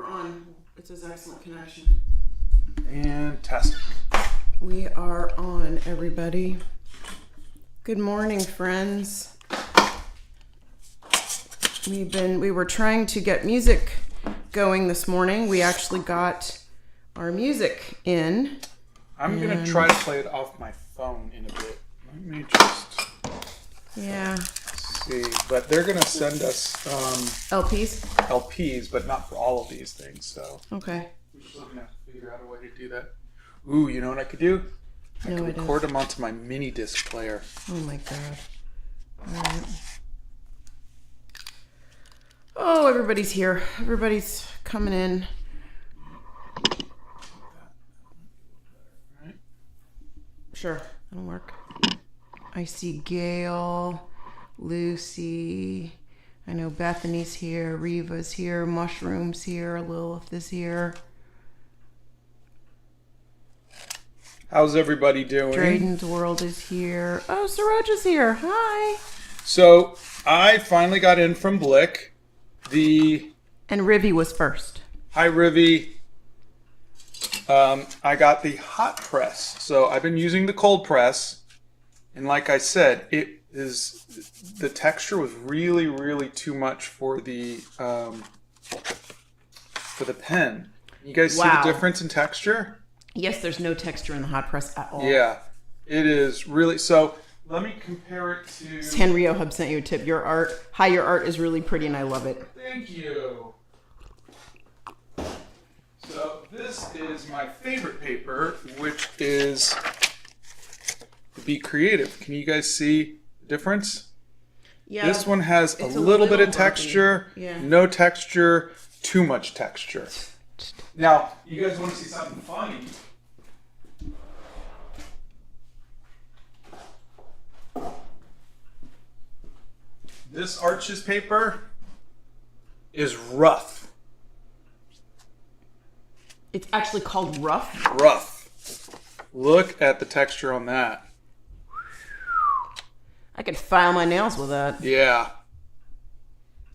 on. It says excellent connection. Fantastic. We are on, everybody. Good morning, friends. We were trying to get music going this morning. We actually got our music in. I'm going to try to play it off my phone in a bit. Let me just see. But they're going to send us LPs, but not for all of these things. So okay. We're just going to have to figure out a way to do that. Ooh, you know what I could do? I could record them onto my mini disc player. Oh my god. All right. Oh, everybody's here. Everybody's coming in. Right. Sure, that'll work. I see Gail, Lucy. I know Bethany's here. Reva's here. Mushroom's here. Lilith is here. How's everybody doing? Drayden's World is here. Oh, Suraj is here. Hi. So I finally got in from Blick. And Rivy was first. Hi, Rivy. I got the hot press. So I've been using the cold press. And like I said, the texture was really, really too much for the pen. You guys see the difference in texture? Yes, there's no texture in the hot press at all. Yeah, it is really. So let me compare it to... Henry Hub sent you a tip. Your art is really pretty and I love it. Thank you. So this is my favorite paper, which is Be Creative. Can you guys see the difference? Yeah. This one has a little bit of texture, no texture, too much texture. Now, you guys want to see something funny? This Arches paper is rough. It's actually called rough? Rough. Look at the texture on that. I could file my nails with that. Yeah.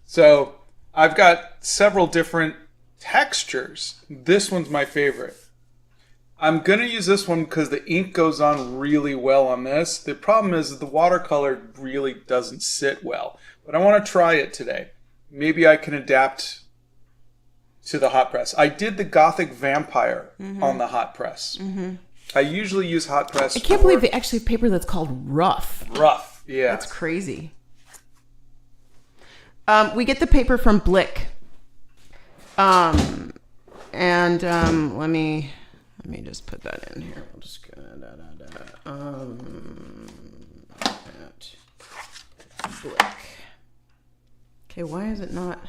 So, I've got several different textures. This one's my favorite. I'm going to use this one because the ink goes on really well on this. The problem is that the watercolor really doesn't sit well. But I want to try it today. Maybe I can adapt to the hot press. I did the Gothic Vampire on the hot press. Mm-hmm. I usually use hot press. I can't believe they actually have paper that's called rough. Rough, yeah. That's crazy. We get the paper from Blick. Let me just put that in here. We'll just go at Blick. Okay, why is it not?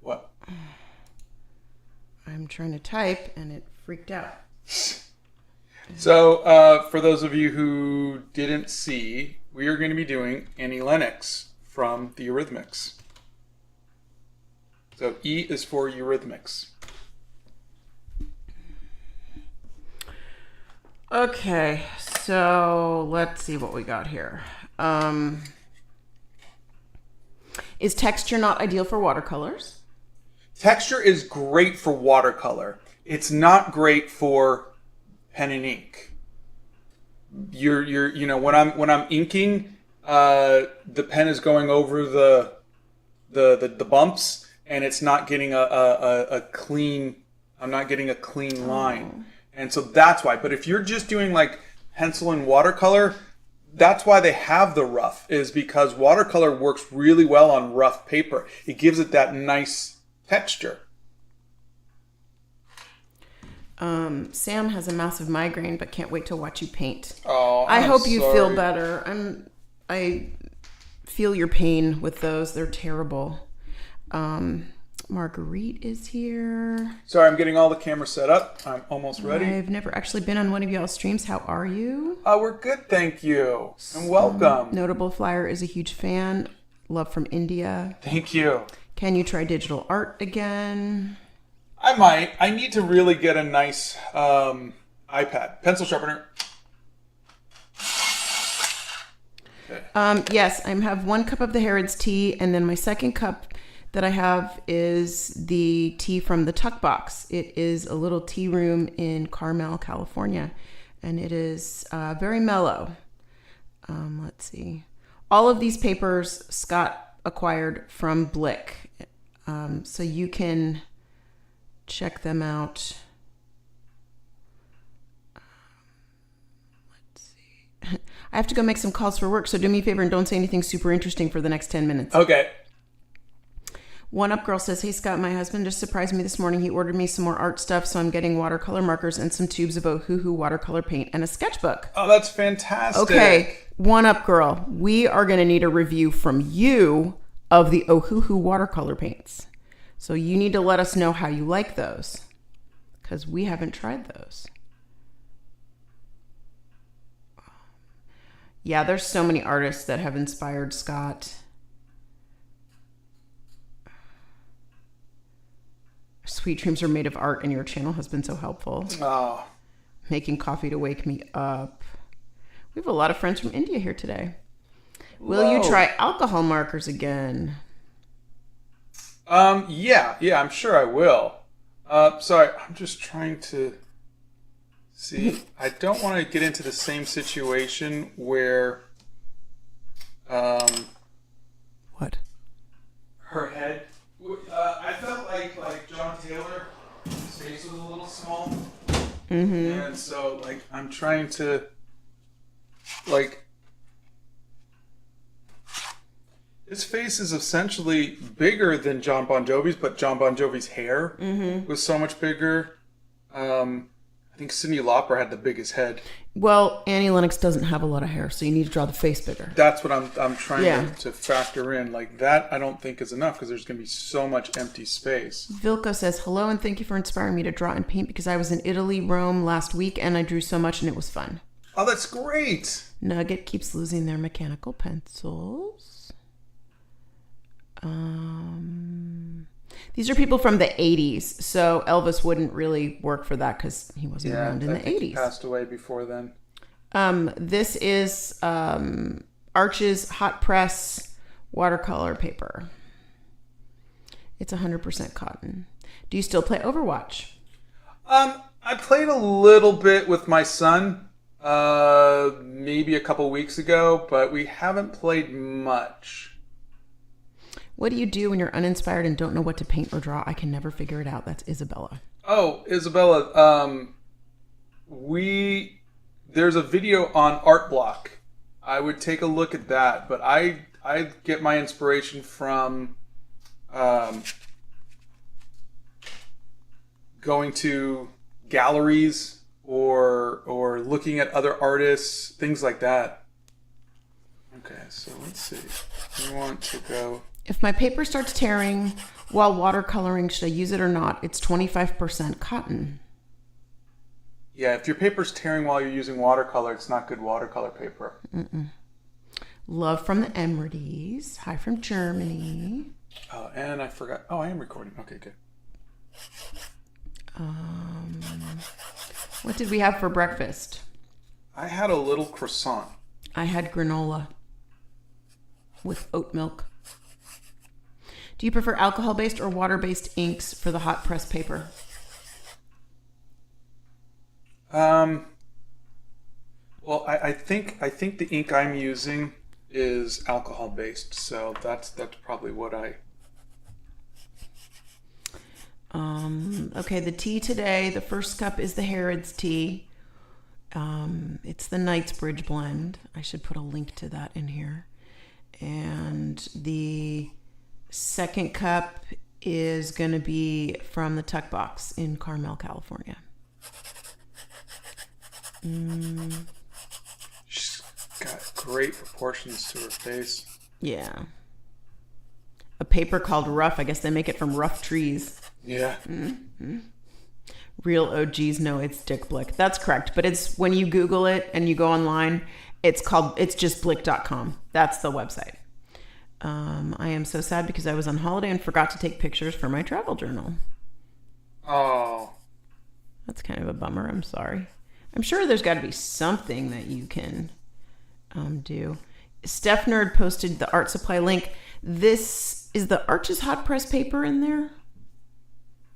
What? I'm trying to type and it freaked out. So, for those of you who didn't see, we are going to be doing Annie Lennox from the Eurythmics. So, E is for Eurythmics. Okay, so let's see what we got here. Is texture not ideal for watercolors? Texture is great for watercolor. It's not great for pen and ink. When I'm inking, the pen is going over the bumps, and it's not getting a clean. I'm not getting a clean line, and so that's why. But if you're just doing like pencil and watercolor, that's why they have the rough, is because watercolor works really well on rough paper. It gives it that nice texture. Sam has a massive migraine, but can't wait to watch you paint. Oh, I hope you sorry. feel better. I feel your pain with those. They're terrible. Marguerite is here. Sorry, I'm getting all the cameras set up. I'm almost ready. I've never actually been on one of y'all's streams. How are you? We're good, thank you. And welcome. Notable Flyer is a huge fan. Love from India. Thank you. Can you try digital art again? I might. I need to really get a nice iPad. Pencil sharpener. Okay. Yes, I have 1 cup of the Harrods tea, and then my second cup, that I have is the tea from the Tuck Box. It is a little tea room in Carmel, California, and it is very mellow. Let's see. All of these papers Scott acquired from Blick, so you can check them out. Let's see. I have to go make some calls for work, so do me a favor and don't say anything super interesting for the next 10 minutes. Okay. One Up Girl says, hey Scott, my husband just surprised me this morning. He ordered me some more art stuff, so I'm getting watercolor markers and some tubes of Ohuhu watercolor paint and a sketchbook. Oh, that's fantastic. Okay, One Up Girl, we are going to need a review from you of the Ohuhu watercolor paints. So you need to let us know how you like those, because we haven't tried those. Yeah, there's so many artists that have inspired Scott. Sweet dreams are made of art, and your channel has been so helpful. Oh. Making coffee to wake me up. We have a lot of friends from India here today. Will you try alcohol markers again? Yeah, I'm sure I will. Sorry, I'm just trying to see. I don't want to get into the same situation where, What? her head. I felt like John Taylor, his face was a little small, and so I'm trying to his face is essentially bigger than John Bon Jovi's, but John Bon Jovi's hair was so much bigger. I think Cyndi Lauper had the biggest head. Well, Annie Lennox doesn't have a lot of hair, so you need to draw the face bigger. That's what I'm trying to factor in. Like that, I don't think is enough because there's going to be so much empty space. Vilko says, hello and thank you for inspiring me to draw and paint because I was in Italy, Rome last week and I drew so much and it was fun. Oh, that's great. Nugget keeps losing their mechanical pencils. These are people from the 80s, so Elvis wouldn't really work for that because he wasn't around in the 80s. He passed away before then. This is Arch's hot press watercolor paper. It's 100% cotton. Do you still play Overwatch? I played a little bit with my son, maybe a couple weeks ago, but we haven't played much. What do you do when you're uninspired and don't know what to paint or draw? I can never figure it out. That's Isabella. Oh, Isabella, there's a video on Art Block. I would take a look at that, but I get my inspiration from going to galleries or looking at other artists, things like that. Okay, so let's see. We want to go. If my paper starts tearing while watercoloring, should I use it or not? It's 25% cotton. Yeah, if your paper's tearing while you're using watercolor, it's not good watercolor paper. Love from the Emerities. Hi from Germany. Oh, and I forgot. Oh, I am recording. Okay, good. What did we have for breakfast? I had a little croissant. I had granola with oat milk. Do you prefer alcohol-based or water-based inks for the hot press paper? Well, I think the ink I'm using is alcohol-based, so that's probably what I. Okay, the tea today. The first cup is the Harrods tea. It's the Knightsbridge blend. I should put a link to that in here. And the second cup is going to be from the Tuck Box in Carmel, California. She's got great proportions to her face. Yeah. A paper called Rough. I guess they make it from rough trees. Yeah. Real OGs know it's Dick Blick. That's correct. But it's when you Google it and you go online, it's just blick.com. That's the website. I am so sad because I was on holiday and forgot to take pictures for my travel journal. Oh. That's kind of a bummer. I'm sorry. I'm sure there's got to be something that you can do. Steph Nerd posted the art supply link. This Is the Arches hot press paper in there?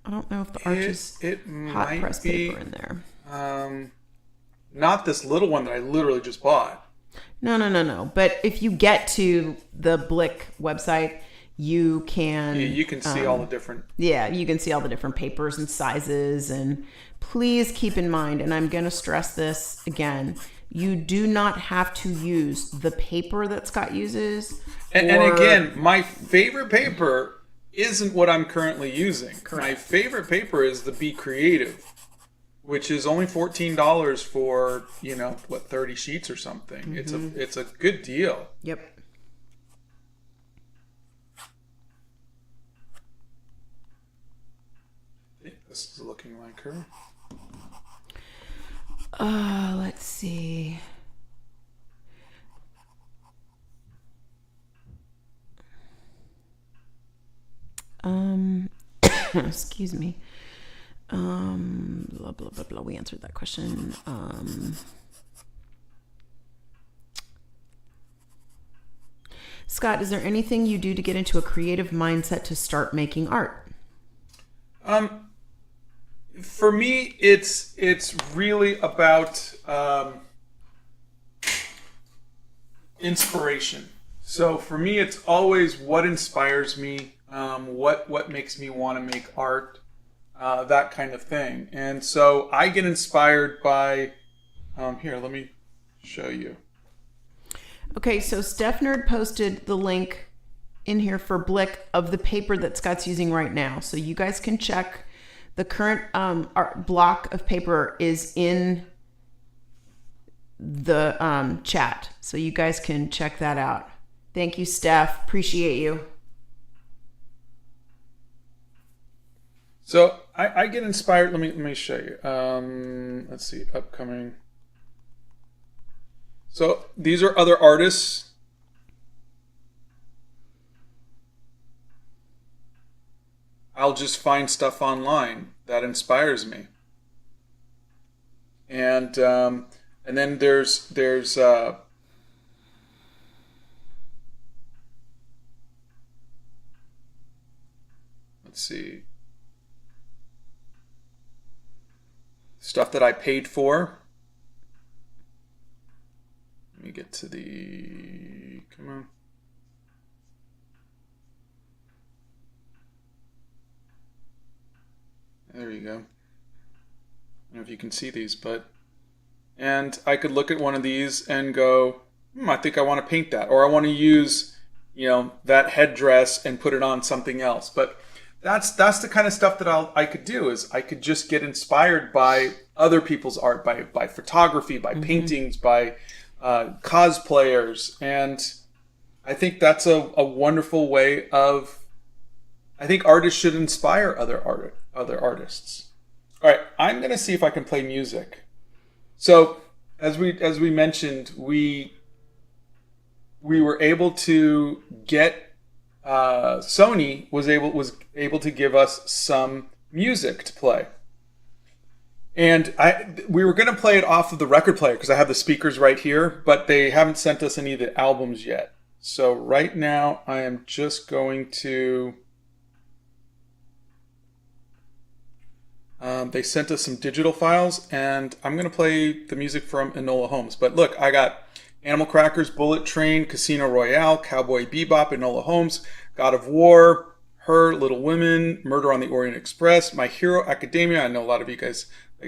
I don't know if the Arches hot press paper in there. Not this little one that I literally just bought. No. But if you get to the Blick website, you can... Yeah, you can see all the different... Yeah, you can see all the different papers and sizes. And please keep in mind, and I'm going to stress this again, you do not have to use the paper that Scott uses. And again, my favorite paper isn't what I'm currently using. Correct. My favorite paper is the Be Creative, which is only $14 for, 30 sheets or something. Mm-hmm. It's a good deal. Yep. This is looking like her. Let's see. Excuse me. Blah, blah, blah, blah. We answered that question. Scott, is there anything you do to get into a creative mindset to start making art? For me, it's really about inspiration. So for me, it's always what inspires me, what makes me want to make art, that kind of thing. And so I get inspired by, here, let me show you. Okay, so Steph Nerd posted the link in here for Blick of the paper that Scott's using right now. So you guys can check. The current art block of paper is in the chat. So you guys can check that out. Thank you, Steph. Appreciate you. So I get inspired. Let me show you. Let's see, upcoming. So these are other artists. I'll just find stuff online that inspires me. And then there's let's see, stuff that I paid for. Let me get to the, come on. There you go. I don't know if you can see these, and I could look at one of these and go, I think I want to paint that, or I want to use, that headdress and put it on something else. But that's the kind of stuff that I could do, is I could just get inspired by other people's art, by photography, by paintings, by cosplayers, and I think that's a wonderful way of. I think artists should inspire other artists. All right, I'm going to see if I can play music. So, as we mentioned, we were able to get Sony was able to give us some music to play. And we were going to play it off of the record player because I have the speakers right here, but they haven't sent us any of the albums yet. So right now I am just going to... they sent us some digital files, and I'm going to play the music from Enola Holmes. But look, I got Animal Crackers, Bullet Train, Casino Royale, Cowboy Bebop, Enola Holmes, God of War, Her, Little Women, Murder on the Orient Express, My Hero Academia. I know a lot of you guys...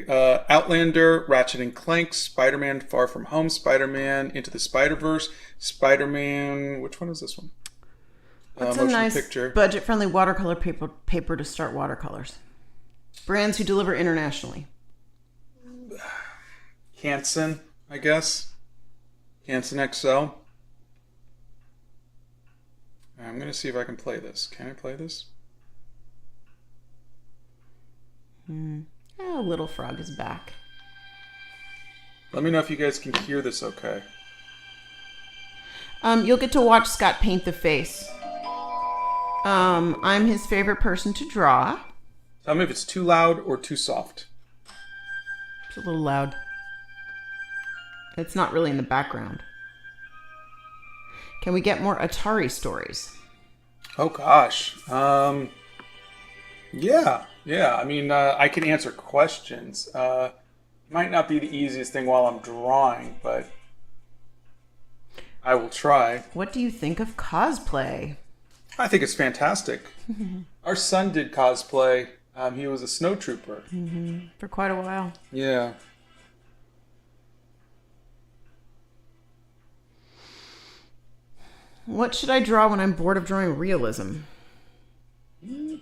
Outlander, Ratchet and Clank, Spider-Man Far From Home, Spider-Man Into the Spider-Verse, Spider-Man... Which one is this one? That's a nice budget-friendly watercolor paper to start watercolors. Brands who deliver internationally. Canson, I guess. Canson XL. I'm going to see if I can play this. Can I play this? Oh, Little Frog is back. Let me know if you guys can hear this okay. You'll get to watch Scott paint the face. I'm his favorite person to draw. Tell me if it's too loud or too soft. It's a little loud. It's not really in the background. Can we get more Atari stories? Oh gosh. Yeah. I mean, I can answer questions. Might not be the easiest thing while I'm drawing, but I will try. What do you think of cosplay? I think it's fantastic. Our son did cosplay. He was a snow trooper. For quite a while. Yeah. What should I draw when I'm bored of drawing realism?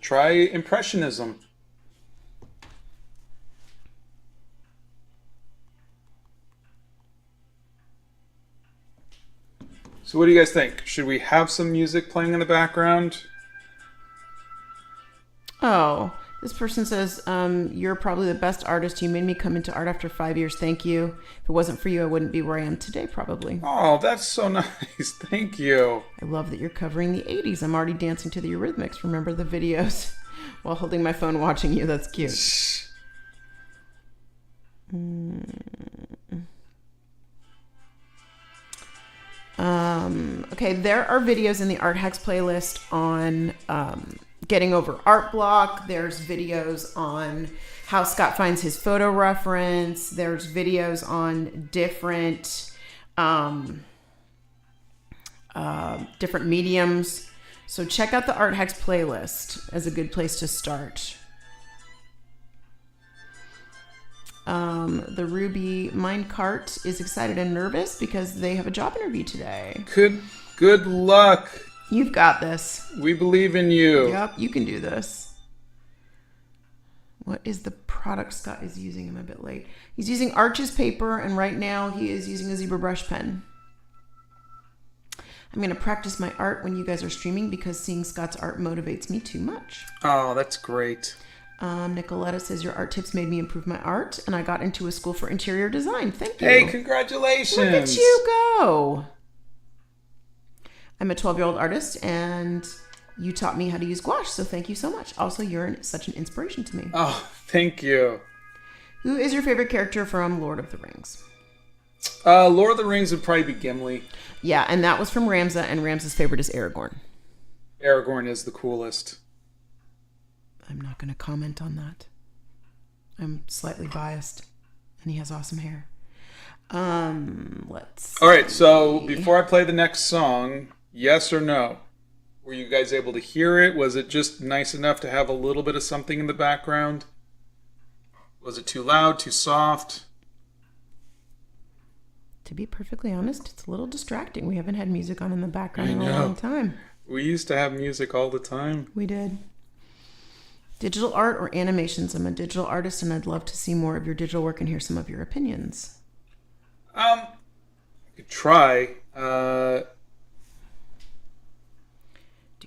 Try impressionism. So what do you guys think? Should we have some music playing in the background? Oh, this person says, you're probably the best artist. You made me come into art after 5 years. Thank you. If it wasn't for you, I wouldn't be where I am today, probably. Oh, that's so nice. Thank you. I love that you're covering the 80s. I'm already dancing to the Eurythmics. Remember the videos? While holding my phone watching you. That's cute. Okay, there are videos in the Art Hacks playlist on getting over art block. There's videos on how Scott finds his photo reference. There's videos on different different mediums. So check out the Art Hacks playlist as a good place to start. The Ruby Minecart is excited and nervous because they have a job interview today. Good luck. You've got this. We believe in you. Yep, you can do this. What is the product Scott is using? I'm a bit late. He's using Arches paper, and right now he is using a zebra brush pen. I'm going to practice my art when you guys are streaming because seeing Scott's art motivates me too much. Oh, that's great. Nicoletta says, your art tips made me improve my art, and I got into a school for interior design. Thank you. Hey, congratulations. Look at you go. I'm a 12-year-old artist, and you taught me how to use gouache, so thank you so much. Also, you're such an inspiration to me. Oh, thank you. Who is your favorite character from Lord of the Rings? Lord of the Rings would probably be Gimli. Yeah, and that was from Ramza, and Ramza's favorite is Aragorn. Aragorn is the coolest. I'm not going to comment on that. I'm slightly biased, and he has awesome hair. Let's see. All right, so before I play the next song, yes or no? Were you guys able to hear it? Was it just nice enough to have a little bit of something in the background? Was it too loud, too soft? To be perfectly honest, it's a little distracting. We haven't had music on in the background in a know. long time. We used to have music all the time. We did. Digital art or animations? I'm a digital artist, and I'd love to see more of your digital work and hear some of your opinions. I could try. Do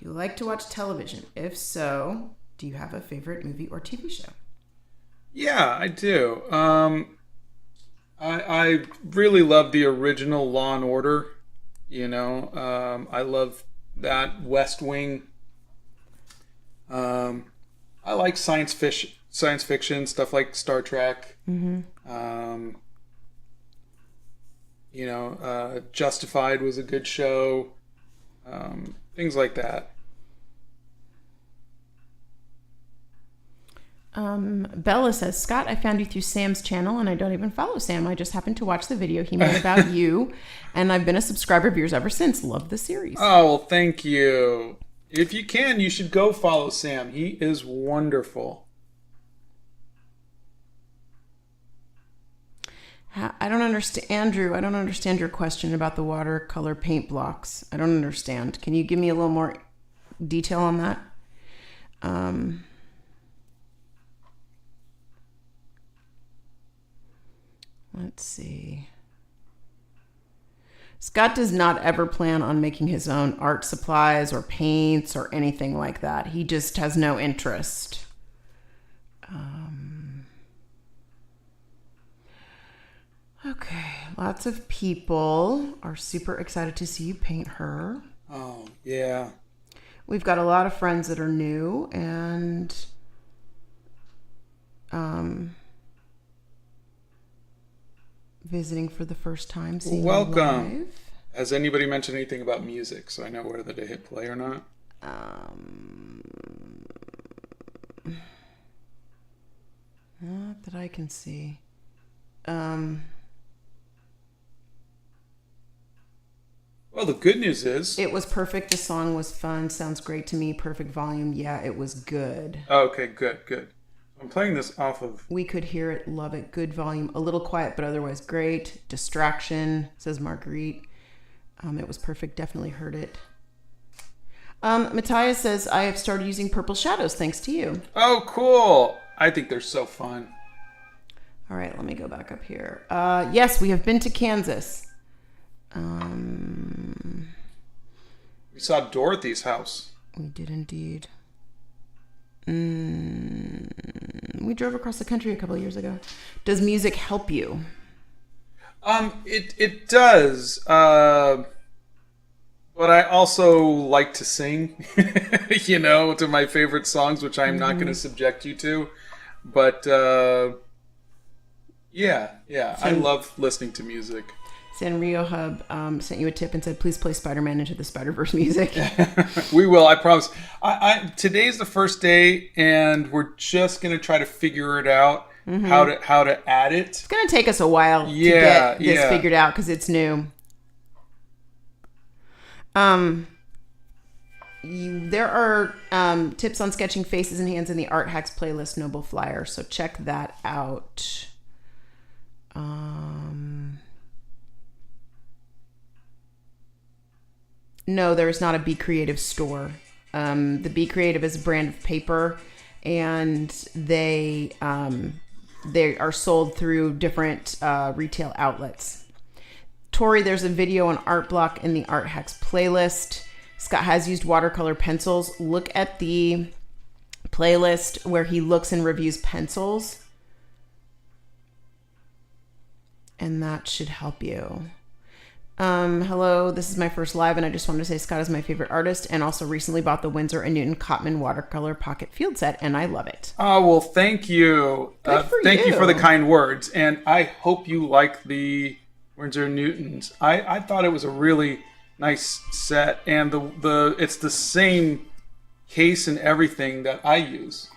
you like to watch television? If so, do you have a favorite movie or TV show? Yeah, I do. I really love the original Law and Order. You know, I love that. West Wing. I like science fiction stuff like Star Trek. Mm-hmm. Justified was a good show. Things like that. Bella says, Scott, I found you through Sam's channel, and I don't even follow Sam. I just happened to watch the video he made about you, and I've been a subscriber of yours ever since. Love the series. Oh, well, thank you. If you can, you should go follow Sam. He is wonderful. I don't understand, Andrew. I don't understand your question about the watercolor paint blocks. I don't understand. Can you give me a little more detail on that? Let's see. Scott does not ever plan on making his own art supplies or paints or anything like that. He just has no interest. Okay, lots of people are super excited to see you paint her. Oh, yeah. We've got a lot of friends that are new and visiting for the first time. Seeing Welcome. live. Has anybody mentioned anything about music so I know whether to hit play or not? Not that I can see. Well, the good news is... It was perfect. The song was fun. Sounds great to me. Perfect volume. Yeah, it was good. Oh, okay, good. I'm playing this off of... We could hear it. Love it. Good volume. A little quiet, but otherwise great. Distraction, says Marguerite. It was perfect. Definitely heard it. Matthias says, I have started using purple shadows thanks to you. Oh, cool. I think they're so fun. All right, let me go back up here. Yes, we have been to Kansas. We saw Dorothy's house. We did indeed. We drove across the country a couple of years ago. Does music help you? It does. But I also like to sing, to my favorite songs, which I'm not going to subject you to. But yeah, I love listening to music. Sanrio Hub sent you a tip and said, please play Spider-Man Into the Spider-Verse music. We will, I promise. Today's the first day, and we're just going to try to figure it out, how to add it. It's going to take us a while to get this figured out because it's new. There are tips on sketching faces and hands in the Art Hacks playlist Noble Flyer, so check that out. No, there is not a Be Creative store. The Be Creative is a brand of paper, and they are sold through different retail outlets. Tori, there's a video on Art Block in the Art Hacks playlist. Scott has used watercolor pencils. Look at the playlist where he looks and reviews pencils, and that should help you. Hello, this is my first live, and I just wanted to say Scott is my favorite artist, and also recently bought the Winsor & Newton Cotman watercolor pocket field set, and I love it. Oh, well, thank you. Thank you for the kind words, and I hope you like the Winsor & Newtons. I thought it was a really nice set, and the it's the same case and everything that I use.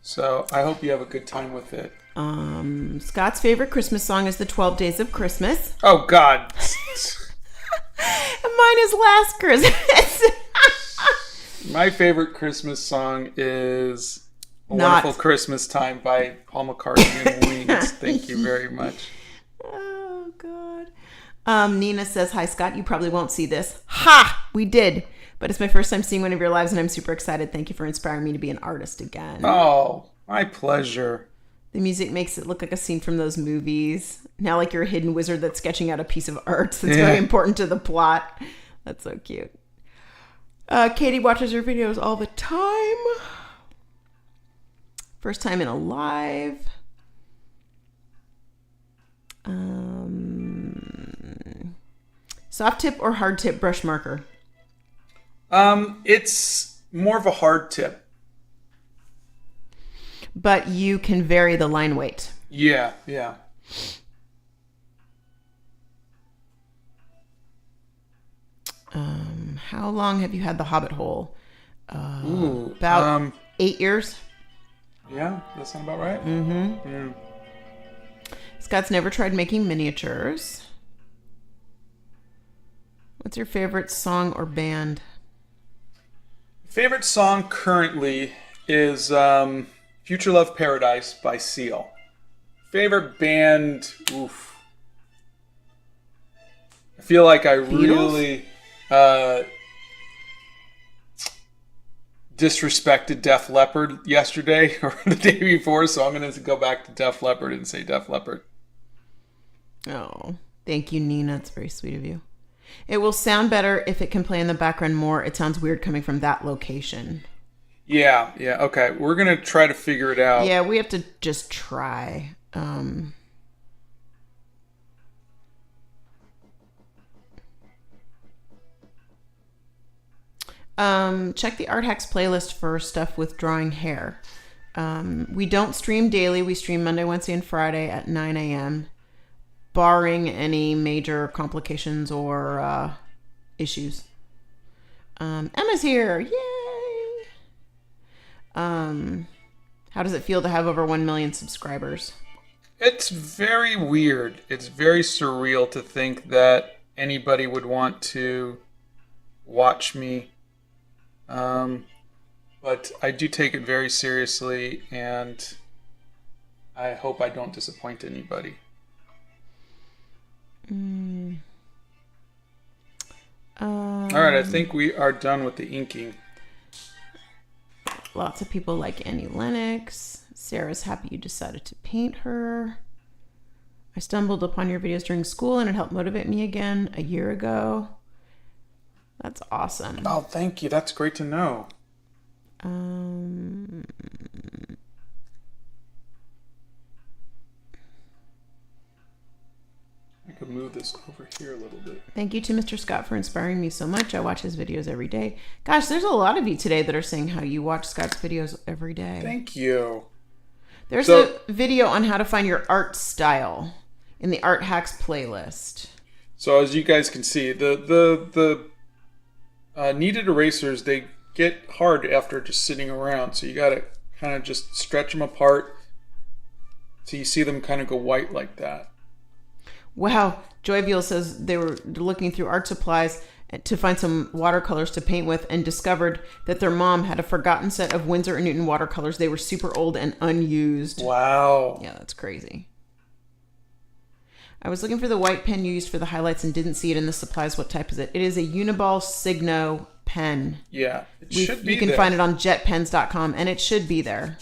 So I hope you have a good time with it. Scott's favorite Christmas song is the 12 Days of Christmas. Oh, God. And mine is Last Christmas. My favorite Christmas song is A Wonderful Christmas Time by Paul McCartney and Wings. Thank you very much. Oh, God. Nina says, hi, Scott. You probably won't see this. Ha! We did. But it's my first time seeing one of your lives, and I'm super excited. Thank you for inspiring me to be an artist again. Oh, my pleasure. The music makes it look like a scene from those movies. Now like you're a hidden wizard that's sketching out a piece of art that's very important to the plot. That's so cute. Katie watches your videos all the time. First time in a live. Soft tip or hard tip brush marker? It's more of a hard tip. But you can vary the line weight. Yeah. How long have you had the Hobbit hole? About 8 years. Yeah, that sounds about right. Mm-hmm. Yeah. Scott's never tried making miniatures. What's your favorite song or band? Favorite song currently is Future Love Paradise by Seal. Favorite band, oof. I feel like I really disrespected Def Leppard yesterday or the day before, so I'm going to go back to Def Leppard and say Def Leppard. Oh, thank you, Nina. It's very sweet of you. It will sound better if it can play in the background more. It sounds weird coming from that location. Yeah, okay. We're going to try to figure it out. Yeah, we have to just try. Check the Art Hacks playlist for stuff with drawing hair. We don't stream daily. We stream Monday, Wednesday, and Friday at 9 a.m., barring any major complications or issues. Emma's here. Yay! How does it feel to have over 1 million subscribers? It's very weird. It's very surreal to think that anybody would want to watch me. But I do take it very seriously, and I hope I don't disappoint anybody. All right, I think we are done with the inking. Lots of people like Annie Lennox. Sarah's happy you decided to paint her. I stumbled upon your videos during school and it helped motivate me again a year ago. That's awesome. Oh, thank you. That's great to know. I could move this over here a little bit. Thank you to Mr. Scott for inspiring me so much. I watch his videos every day. Gosh, there's a lot of you today that are saying how you watch Scott's videos every day. Thank you. There's a video on how to find your art style in the Art Hacks playlist. So as you guys can see, the kneaded erasers, they get hard after just sitting around. So you got to kind of just stretch them apart so you see them kind of go white like that. Wow. Joyville says they were looking through art supplies to find some watercolors to paint with and discovered that their mom had a forgotten set of Winsor & Newton watercolors. They were super old and unused. Wow. Yeah, that's crazy. I was looking for the white pen you used for the highlights and didn't see it in the supplies. What type is it? It is a Uniball Signo pen. Yeah, it should be. You can find it on jetpens.com and it should be there.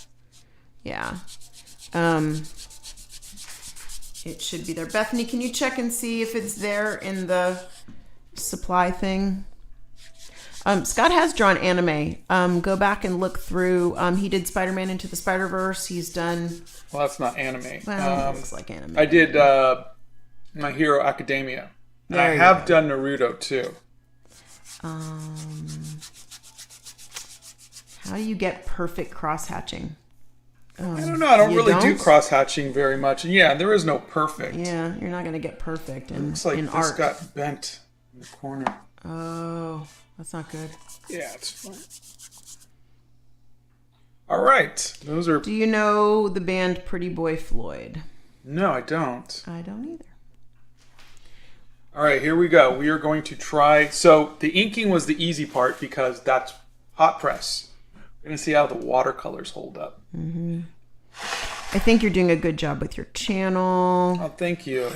Yeah. It should be there. Bethany, can you check and see if it's there in the supply thing? Scott has drawn anime. Go back and look through. He did Spider-Man Into the Spider-Verse. He's done... Well, that's not anime. Well, it looks like anime. I did My Hero Academia. And I have done Naruto, too. How do you get perfect cross-hatching? I don't know. I don't really do cross-hatching very much. And yeah, there is no perfect. Yeah, you're not going to get perfect in art. Looks like this got bent in the corner. Oh, that's not good. Yeah, it's fine. All right. Those are... Do you know the band Pretty Boy Floyd? No, I don't. I don't either. All right, here we go. We are going to try... So the inking was the easy part because that's hot press. We're going to see how the watercolors hold up. Mm-hmm. I think you're doing a good job with your channel. Oh, thank you.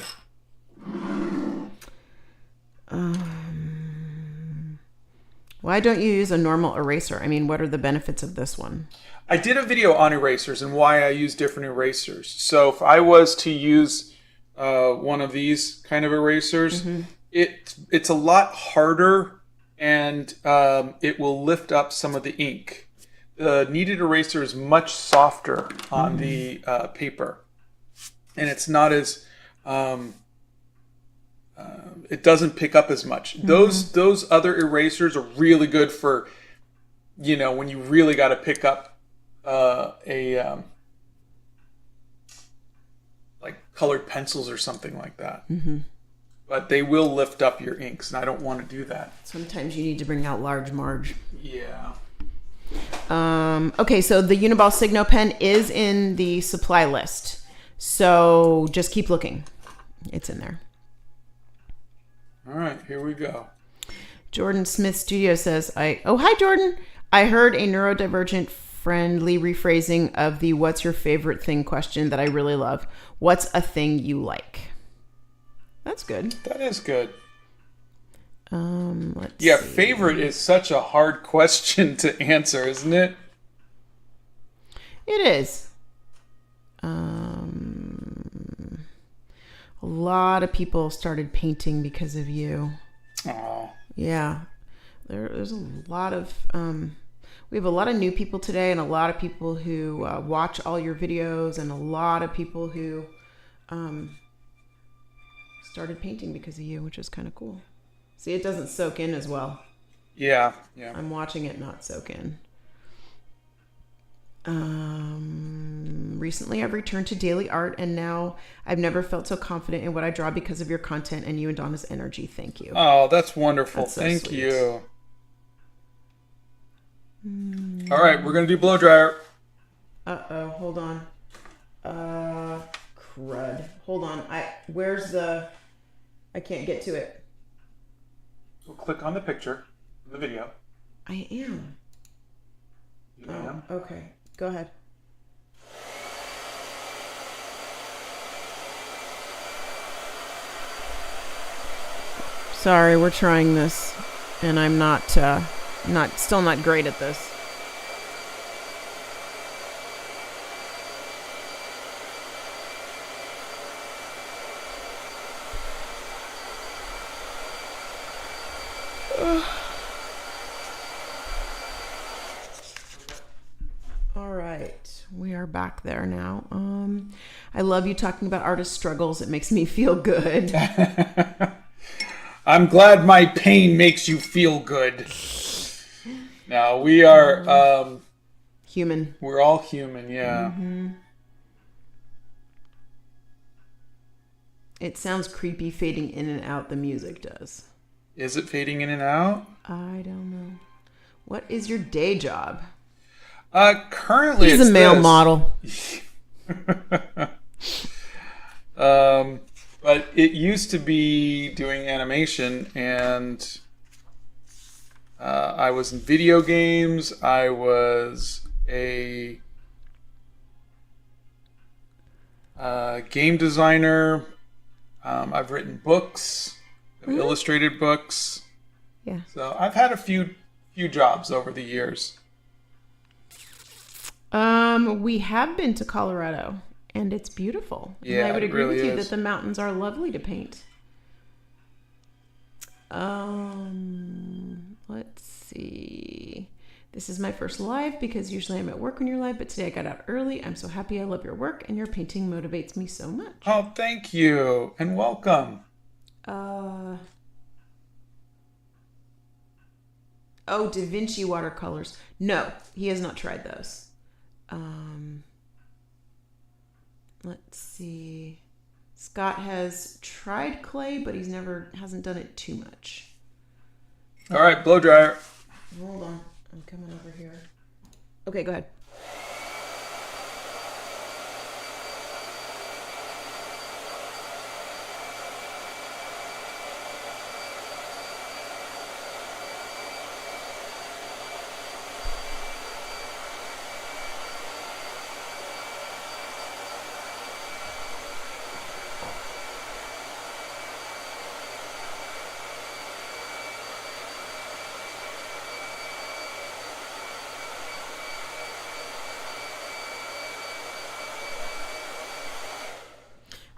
Why don't you use a normal eraser? I mean, what are the benefits of this one? I did a video on erasers and why I use different erasers. So if I was to use one of these kind of erasers, it's a lot harder and it will lift up some of the ink. The kneaded eraser is much softer on the paper, and it's not as it doesn't pick up as much. Those other erasers are really good for, when you really got to pick up like colored pencils or something like that. But they will lift up your inks, and I don't want to do that. Sometimes you need to bring out large Marge. Yeah. Okay, so the Uniball Signo pen is in the supply list. So just keep looking. It's in there. All right, here we go. Jordan Smith Studio says, hi, Jordan. I heard a neurodivergent friendly rephrasing of the what's your favorite thing question that I really love. What's a thing you like? That's good. That is good. Let's see. Favorite is such a hard question to answer, isn't it? It is. A lot of people started painting because of you. Oh. Yeah. There's a lot of... we have a lot of new people today and a lot of people who watch all your videos and a lot of people who started painting because of you, which is kind of cool. See, it doesn't soak in as well. Yeah. I'm watching it not soak in. Recently, I've returned to daily art, and now I've never felt so confident in what I draw because of your content and you and Donna's energy. Thank you. Oh, that's wonderful. That's so Thank sweet. you. All right, we're going to do blow dryer. Uh-oh, hold on. Crud. Hold on. Where's the... I can't get to it. We'll click on the picture, the video. I am. You am? Okay. Go ahead. Sorry, we're trying this, and I'm still not great at this. All right, we are back there now. I love you talking about artist struggles. It makes me feel good. I'm glad my pain makes you feel good. Now, we are... human. We're all human, yeah. Mm-hmm. It sounds creepy fading in and out. The music does. Is it fading in and out? I don't know. What is your day job? Currently, he's a male model. But it used to be doing animation, and I was in video games. I was a game designer. I've written books, I've illustrated books. Yeah. So I've had a few jobs over the years. We have been to Colorado, and it's beautiful. Yeah, and I would agree really with you is. that the mountains are lovely to paint. Let's see. This is my first live because usually I'm at work when you're live, but today I got out early. I'm so happy. I love your work, and your painting motivates me so much. Oh, thank you, and welcome. Oh, Da Vinci watercolors. No, he has not tried those. Let's see. Scott has tried clay, but hasn't done it too much. All right, blow dryer. Hold on. I'm coming over here. Okay, go ahead.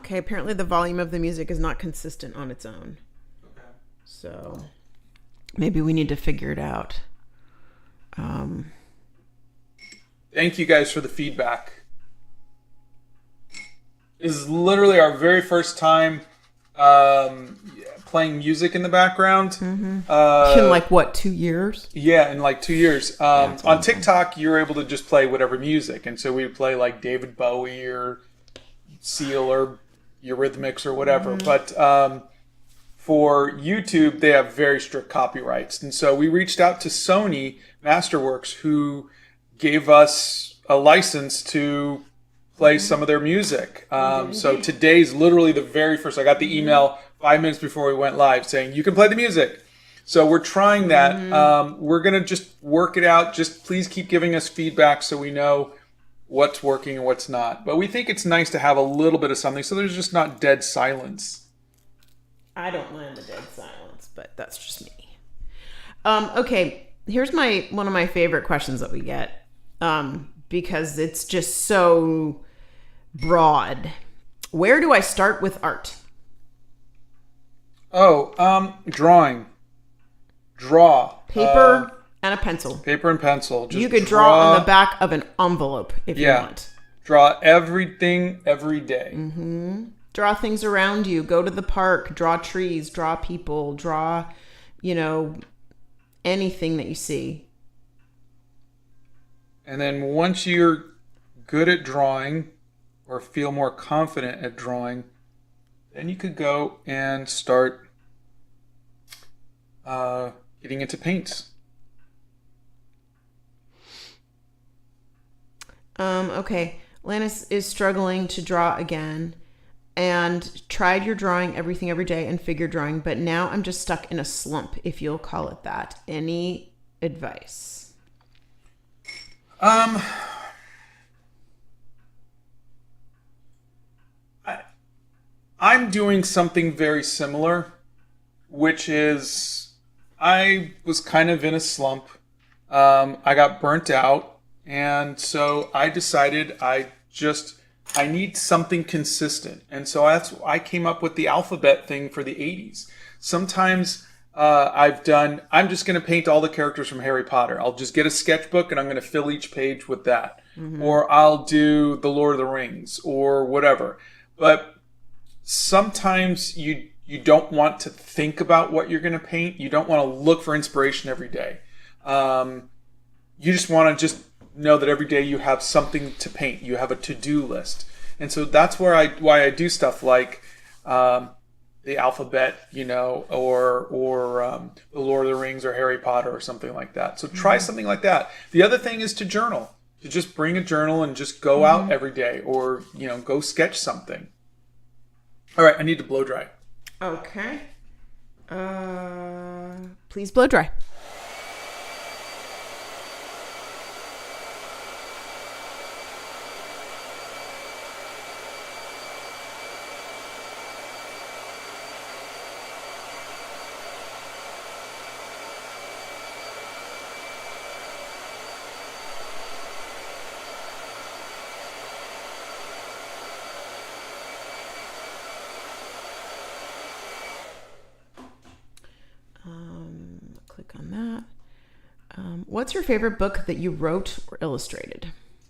Okay, apparently the volume of the music is not consistent on its own. Okay. So maybe we need to figure it out. Thank you guys for the feedback. This is literally our very first time playing music in the background. Mm-hmm. In like what, 2 years? Yeah, in like 2 years. On TikTok, you're able to just play whatever music. And so we would play like David Bowie or Seal or Eurythmics or whatever. But for YouTube, they have very strict copyrights. And so we reached out to Sony Masterworks, who gave us a license to play some of their music. So today's literally the very first. I got the email 5 minutes before we went live saying, you can play the music. So we're trying that. We're going to just work it out. Just please keep giving us feedback so we know what's working and what's not. But we think it's nice to have a little bit of something so there's just not dead silence. I don't mind the dead silence, but that's just me. Okay, here's one of my favorite questions that we get, because it's just so broad. Where do I start with art? Drawing. Draw. Paper and a pencil. Paper and pencil. Just you could draw on the back of an envelope if you want. Draw everything every day. Mm-hmm. Draw things around you. Go to the park. Draw trees. Draw people. Draw, anything that you see. And then once you're good at drawing or feel more confident at drawing, then you could go and start getting into paints. Okay. Lannis is struggling to draw again and tried your drawing everything every day and figure drawing, but now I'm just stuck in a slump, if you'll call it that. Any advice? I'm doing something very similar, which is I was kind of in a slump. I got burnt out, and so I decided I need something consistent, and so I came up with the alphabet thing for the 80s. Sometimes I'm just going to paint all the characters from Harry Potter. I'll just get a sketchbook and I'm going to fill each page with that. Mm-hmm. Or I'll do the Lord of the Rings or whatever. But sometimes you don't want to think about what you're going to paint. You don't want to look for inspiration every day. You just want to just know that every day you have something to paint. You have a to-do list. And so that's why I do stuff like the alphabet, or the Lord of the Rings or Harry Potter or something like that. So try something like that. The other thing is to journal. To just bring a journal and just go out every day, or go sketch something. All right, I need to blow dry. Okay. Please blow dry. Click on that. What's your favorite book that you wrote or illustrated?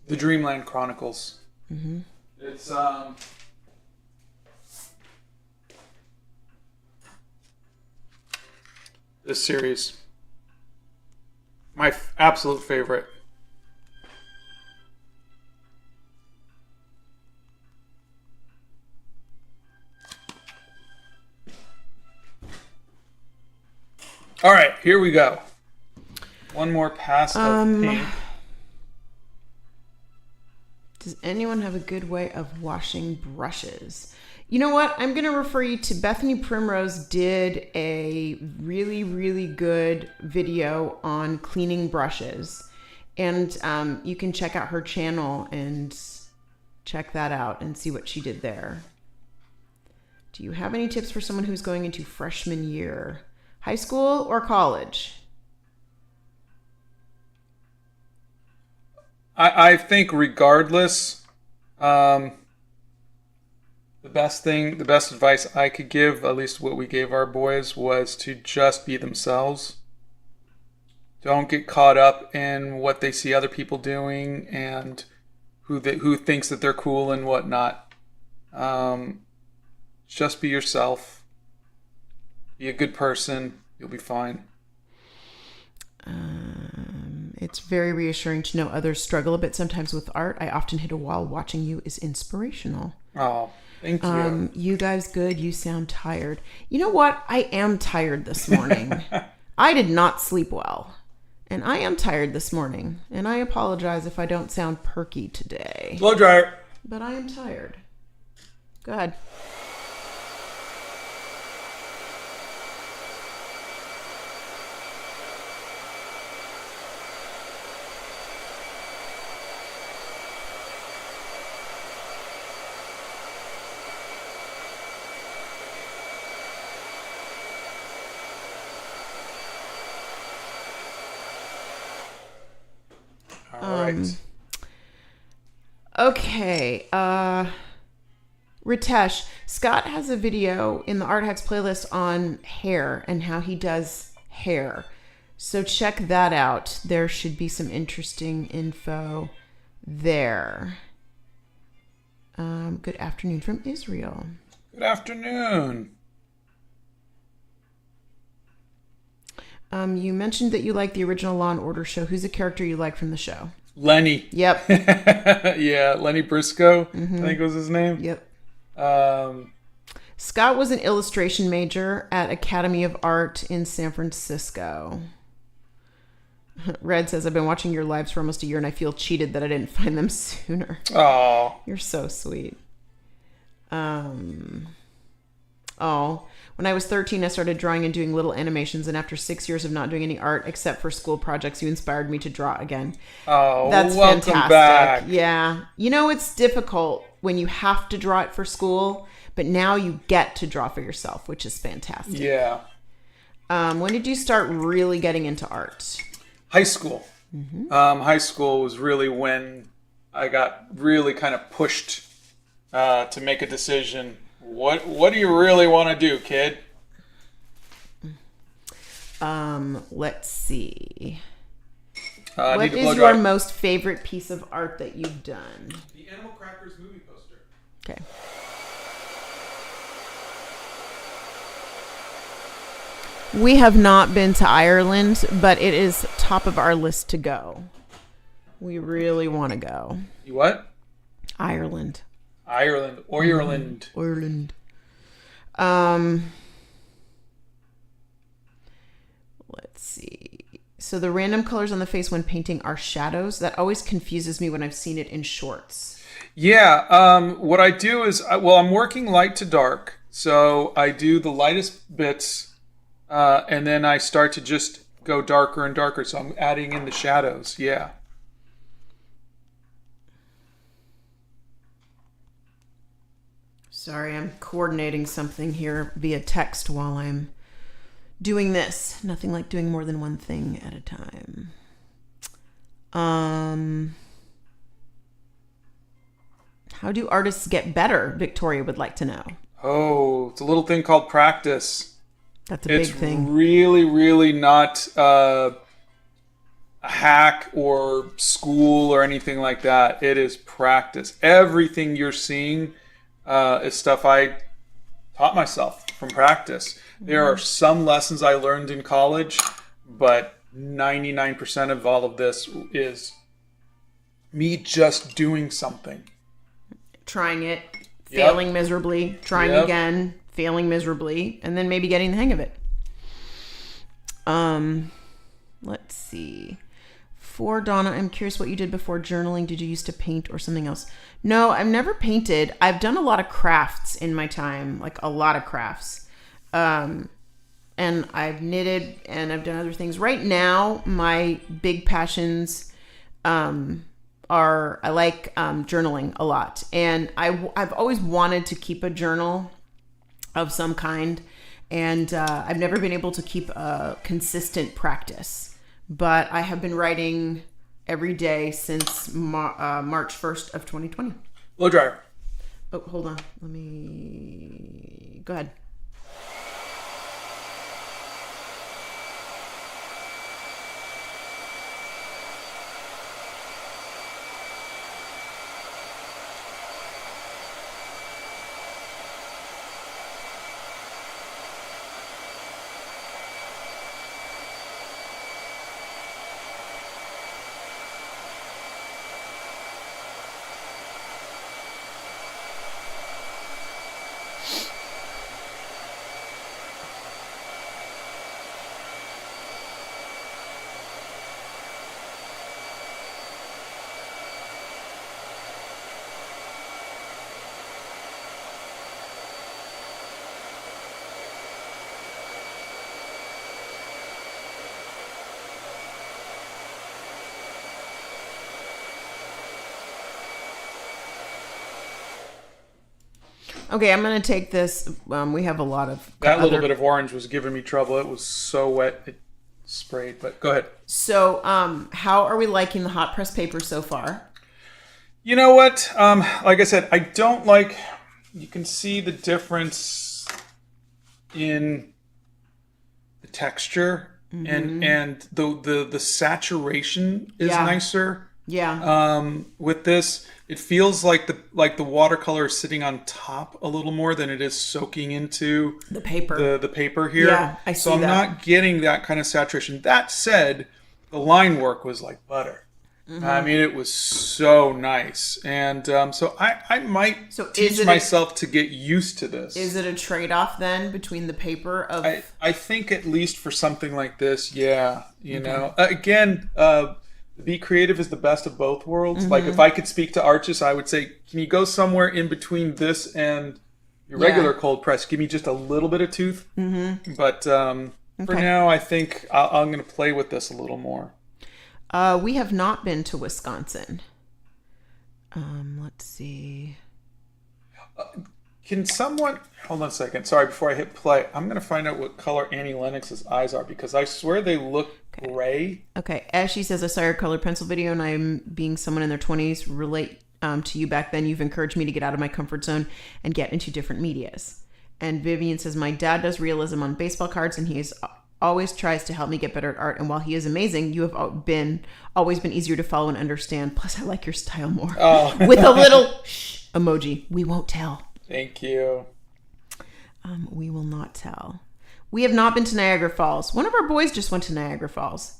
The Dreamland Chronicles. Mm-hmm. It's this series. My absolute favorite. All right, here we go. One more pass of pink. Does anyone have a good way of washing brushes? You know what? I'm going to refer you to Bethany Primrose did a really, really good video on cleaning brushes. And you can check out her channel and check that out and see what she did there. Do you have any tips for someone who's going into freshman year? High school or college? I think regardless, the best advice I could give, at least what we gave our boys, was to just be themselves. Don't get caught up in what they see other people doing and who thinks that they're cool and whatnot. Just be yourself. Be a good person. You'll be fine. It's very reassuring to know others struggle a bit sometimes with art. I often hit a wall. Watching you is inspirational. Oh, thank you. You guys good. You sound tired. You know what? I am tired this morning. I did not sleep well. And I am tired this morning. And I apologize if I don't sound perky today. Blow dryer. But I am tired. Go ahead. Okay. Ritesh, Scott has a video in the Art Hacks playlist on hair and how he does hair. So check that out. There should be some interesting info there. Good afternoon from Israel. Good afternoon. You mentioned that you like the original Law and Order show. Who's a character you like from the show? Lenny. Yep. Yeah, Lenny Briscoe, I think was his name. Yep. Scott was an illustration major at Academy of Art in San Francisco. Red says, I've been watching your lives for almost a year and I feel cheated that I didn't find them sooner. Oh. You're so sweet. Oh, when I was 13, I started drawing and doing little animations, and after 6 years of not doing any art except for school projects, you inspired me to draw again. Oh, that's welcome fantastic. Back. Yeah. You know, it's difficult when you have to draw it for school, but now you get to draw for yourself, which is fantastic. Yeah. When did you start really getting into art? High school. Mm-hmm. High school was really when I got really kind of pushed to make a decision. What do you really want to do, kid? Let's see. What is your most favorite piece of art that you've done? The Animal Crackers movie poster. Okay. We have not been to Ireland, but it is top of our list to go. We really want to go. You what? Ireland. Ireland. Ireland. Let's see. So the random colors on the face when painting are shadows. That always confuses me when I've seen it in shorts. Yeah. What I do is, I'm working light to dark. So I do the lightest bits, and then I start to just go darker and darker. So I'm adding in the shadows. Yeah. Sorry, I'm coordinating something here via text while I'm doing this. Nothing like doing more than one thing at a time. How do artists get better? Victoria would like to know. Oh, it's a little thing called practice. That's a big thing. It's really, really not a hack or school or anything like that. It is practice. Everything you're seeing is stuff I taught myself from practice. There are some lessons I learned in college, but 99% of all of this is me just doing something. Trying it, failing miserably, trying again, failing miserably, and then maybe getting the hang of it. Let's see. For Donna, I'm curious what you did before journaling. Did you used to paint or something else? No, I've never painted. I've done a lot of crafts in my time, like a lot of crafts. And I've knitted and I've done other things. Right now, my big passions are I like journaling a lot. And I've always wanted to keep a journal of some kind. And I've never been able to keep a consistent practice. But I have been writing every day since March 1st of 2020. Blow dryer. Oh, hold on. Let me... Go ahead. Okay, I'm going to take this. We have a lot of... That little bit of orange was giving me trouble. It was so wet, it sprayed. But go ahead. So, how are we liking the hot press paper so far? You know what? Like I said, I don't like... You can see the difference in the texture. Mm-hmm. and the saturation is nicer. Yeah. With this, it feels like the watercolor is sitting on top a little more than it is soaking into the paper. The paper here. Yeah, I see that. So I'm not getting that kind of saturation. That said, the line work was like butter. I mean, it was so nice. And so I might teach myself to get used to this. Is it a trade-off then between the paper of... I think at least for something like this, yeah. You know, again, be creative is the best of both worlds. Like if I could speak to artists, I would say, can you go somewhere in between this and your regular cold press? Give me just a little bit of tooth. But for now, I think I'm going to play with this a little more. We have not been to Wisconsin. Let's see. Can someone... Hold on a second. Sorry, before I hit play, I'm going to find out what color Annie Lennox's eyes are because I swear they look gray. Okay. Ashley says, I saw your colored pencil video and I'm being someone in their 20s, relate to you back then. You've encouraged me to get out of my comfort zone and get into different medias. And Vivian says, my dad does realism on baseball cards and he always tries to help me get better at art. And while he is amazing, you have always been easier to follow and understand. Plus, I like your style more. Oh. With a little shh emoji. We won't tell. Thank you. We will not tell. We have not been to Niagara Falls. One of our boys just went to Niagara Falls.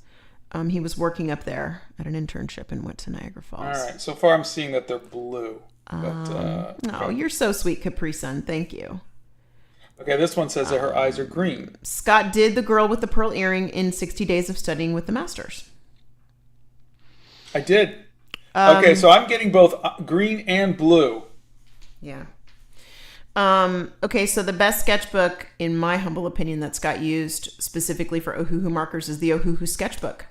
He was working up there at an internship and went to Niagara Falls. All right. So far, I'm seeing that they're blue. But, oh, you're so sweet, Capri Sun. Thank you. Okay, this one says that her eyes are green. Scott did the girl with the pearl earring in 60 days of studying with the masters. I did. Okay, so I'm getting both green and blue. Yeah. Okay, so the best sketchbook, in my humble opinion, that Scott used specifically for Ohuhu markers is the Ohuhu sketchbook.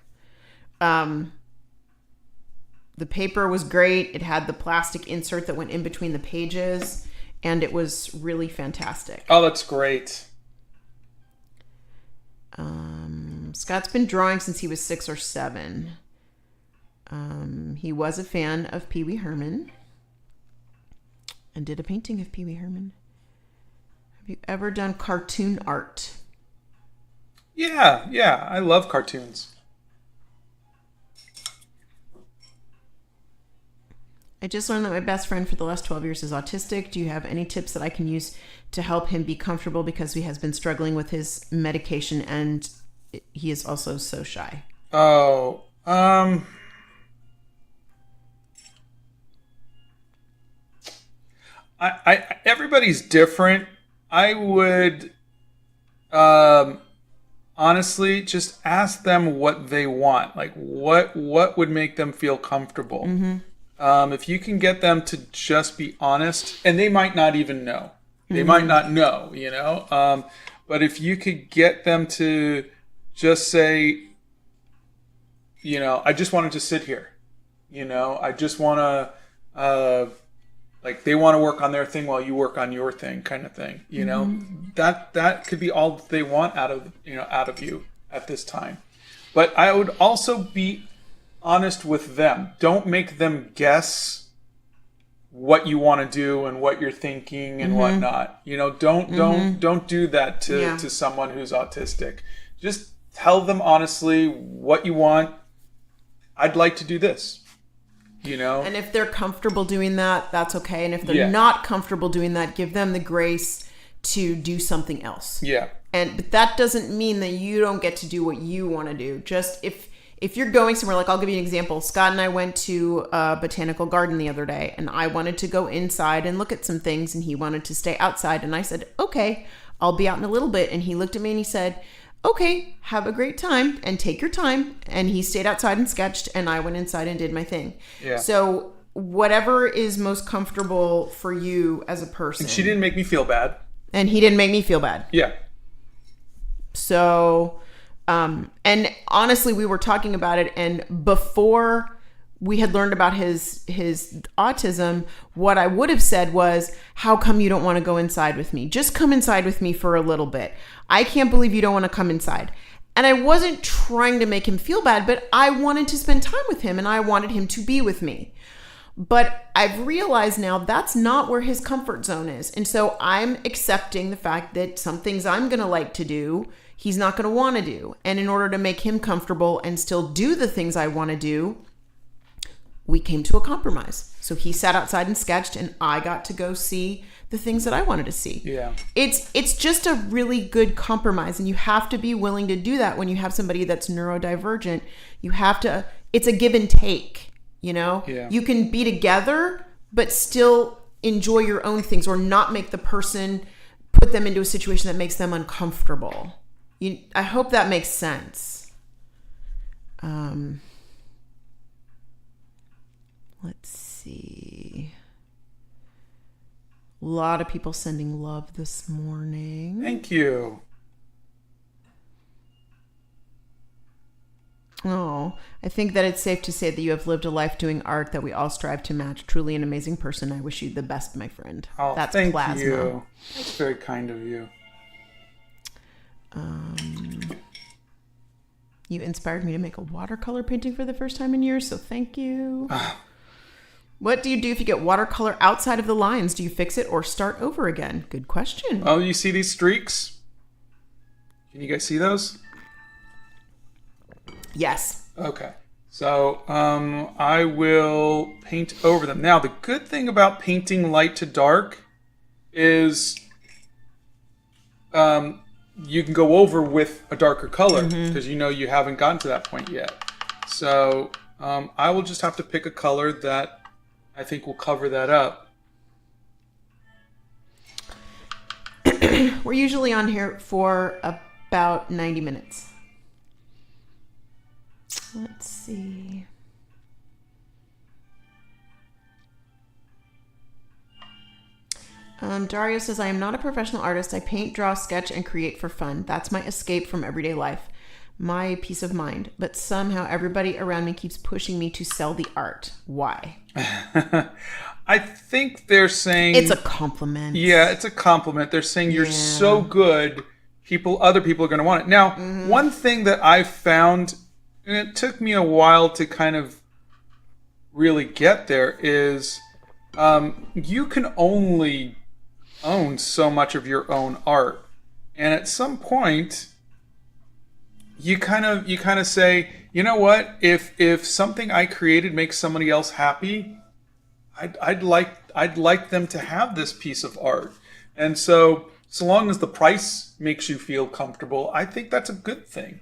The paper was great. It had the plastic insert that went in between the pages, and it was really fantastic. Oh, that's great. Scott's been drawing since he was 6 or 7. He was a fan of Pee Wee Herman and did a painting of Pee Wee Herman. Have you ever done cartoon art? Yeah. I love cartoons. I just learned that my best friend for the last 12 years is autistic. Do you have any tips that I can use to help him be comfortable because he has been struggling with his medication and he is also so shy? Oh, I everybody's different. I would honestly just ask them what they want. Like what would make them feel comfortable. If you can get them to just be honest, and they might not even know. They might not know, you know. But if you could get them to just say, you know, I just want to just sit here. You know, I just want to, like they want to work on their thing while you work on your thing, kind of thing. You know, that could be all they want out of you at this time. But I would also be honest with them. Don't make them guess what you want to do and what you're thinking and whatnot. You know, don't do that to someone who's autistic. Just tell them honestly what you want. I'd like to do this. You know? And if they're comfortable doing that, that's okay. And if they're not comfortable doing that, give them the grace to do something else. Yeah. But that doesn't mean that you don't get to do what you want to do. Just if you're going somewhere, like I'll give you an example. Scott and I went to a botanical garden the other day, and I wanted to go inside and look at some things, and he wanted to stay outside. And I said, okay, I'll be out in a little bit. And he looked at me and he said, okay, have a great time and take your time. And he stayed outside and sketched, and I went inside and did my thing. Yeah. So whatever is most comfortable for you as a person. And she didn't make me feel bad. And he didn't make me feel bad. Yeah. So, and honestly, we were talking about it, and before we had learned about his autism, what I would have said was, how come you don't want to go inside with me? Just come inside with me for a little bit. I can't believe you don't want to come inside. And I wasn't trying to make him feel bad, but I wanted to spend time with him and I wanted him to be with me. But I've realized now that's not where his comfort zone is. And so I'm accepting the fact that some things I'm going to like to do, he's not going to want to do. And in order to make him comfortable and still do the things I want to do, we came to a compromise. So he sat outside and sketched, and I got to go see the things that I wanted to see. Yeah. It's just a really good compromise, and you have to be willing to do that when you have somebody that's neurodivergent. You have to, it's a give and take. You know, Yeah. you can be together, but still enjoy your own things, or not make the person put them into a situation that makes them uncomfortable. I hope that makes sense. Let's see. A lot of people sending love this morning. Thank you. Oh, I think that it's safe to say that you have lived a life doing art that we all strive to match. Truly an amazing person. I wish you the best, my friend. Oh, That's thank plasma. you. That's very kind of you. You inspired me to make a watercolor painting for the first time in years, so thank you. What do you do if you get watercolor outside of the lines? Do you fix it or start over again? Good question. Oh, you see these streaks? Can you guys see those? Yes. Okay. So I will paint over them. Now, the good thing about painting light to dark is you can go over with a darker color because you know you haven't gotten to that point yet. So I will just have to pick a color that I think will cover that up. We're usually on here for about 90 minutes. Let's see. Dario says, I am not a professional artist. I paint, draw, sketch, and create for fun. That's my escape from everyday life, my peace of mind. But somehow everybody around me keeps pushing me to sell the art. Why? I think they're saying... It's a compliment. Yeah, it's a compliment. They're saying you're so good, other people are going to want it. Now, one thing that I found, and it took me a while to kind of really get there, is you can only own so much of your own art. And at some point, you kind of say, you know what? If something I created makes somebody else happy, I'd like them to have this piece of art. And so long as the price makes you feel comfortable, I think that's a good thing.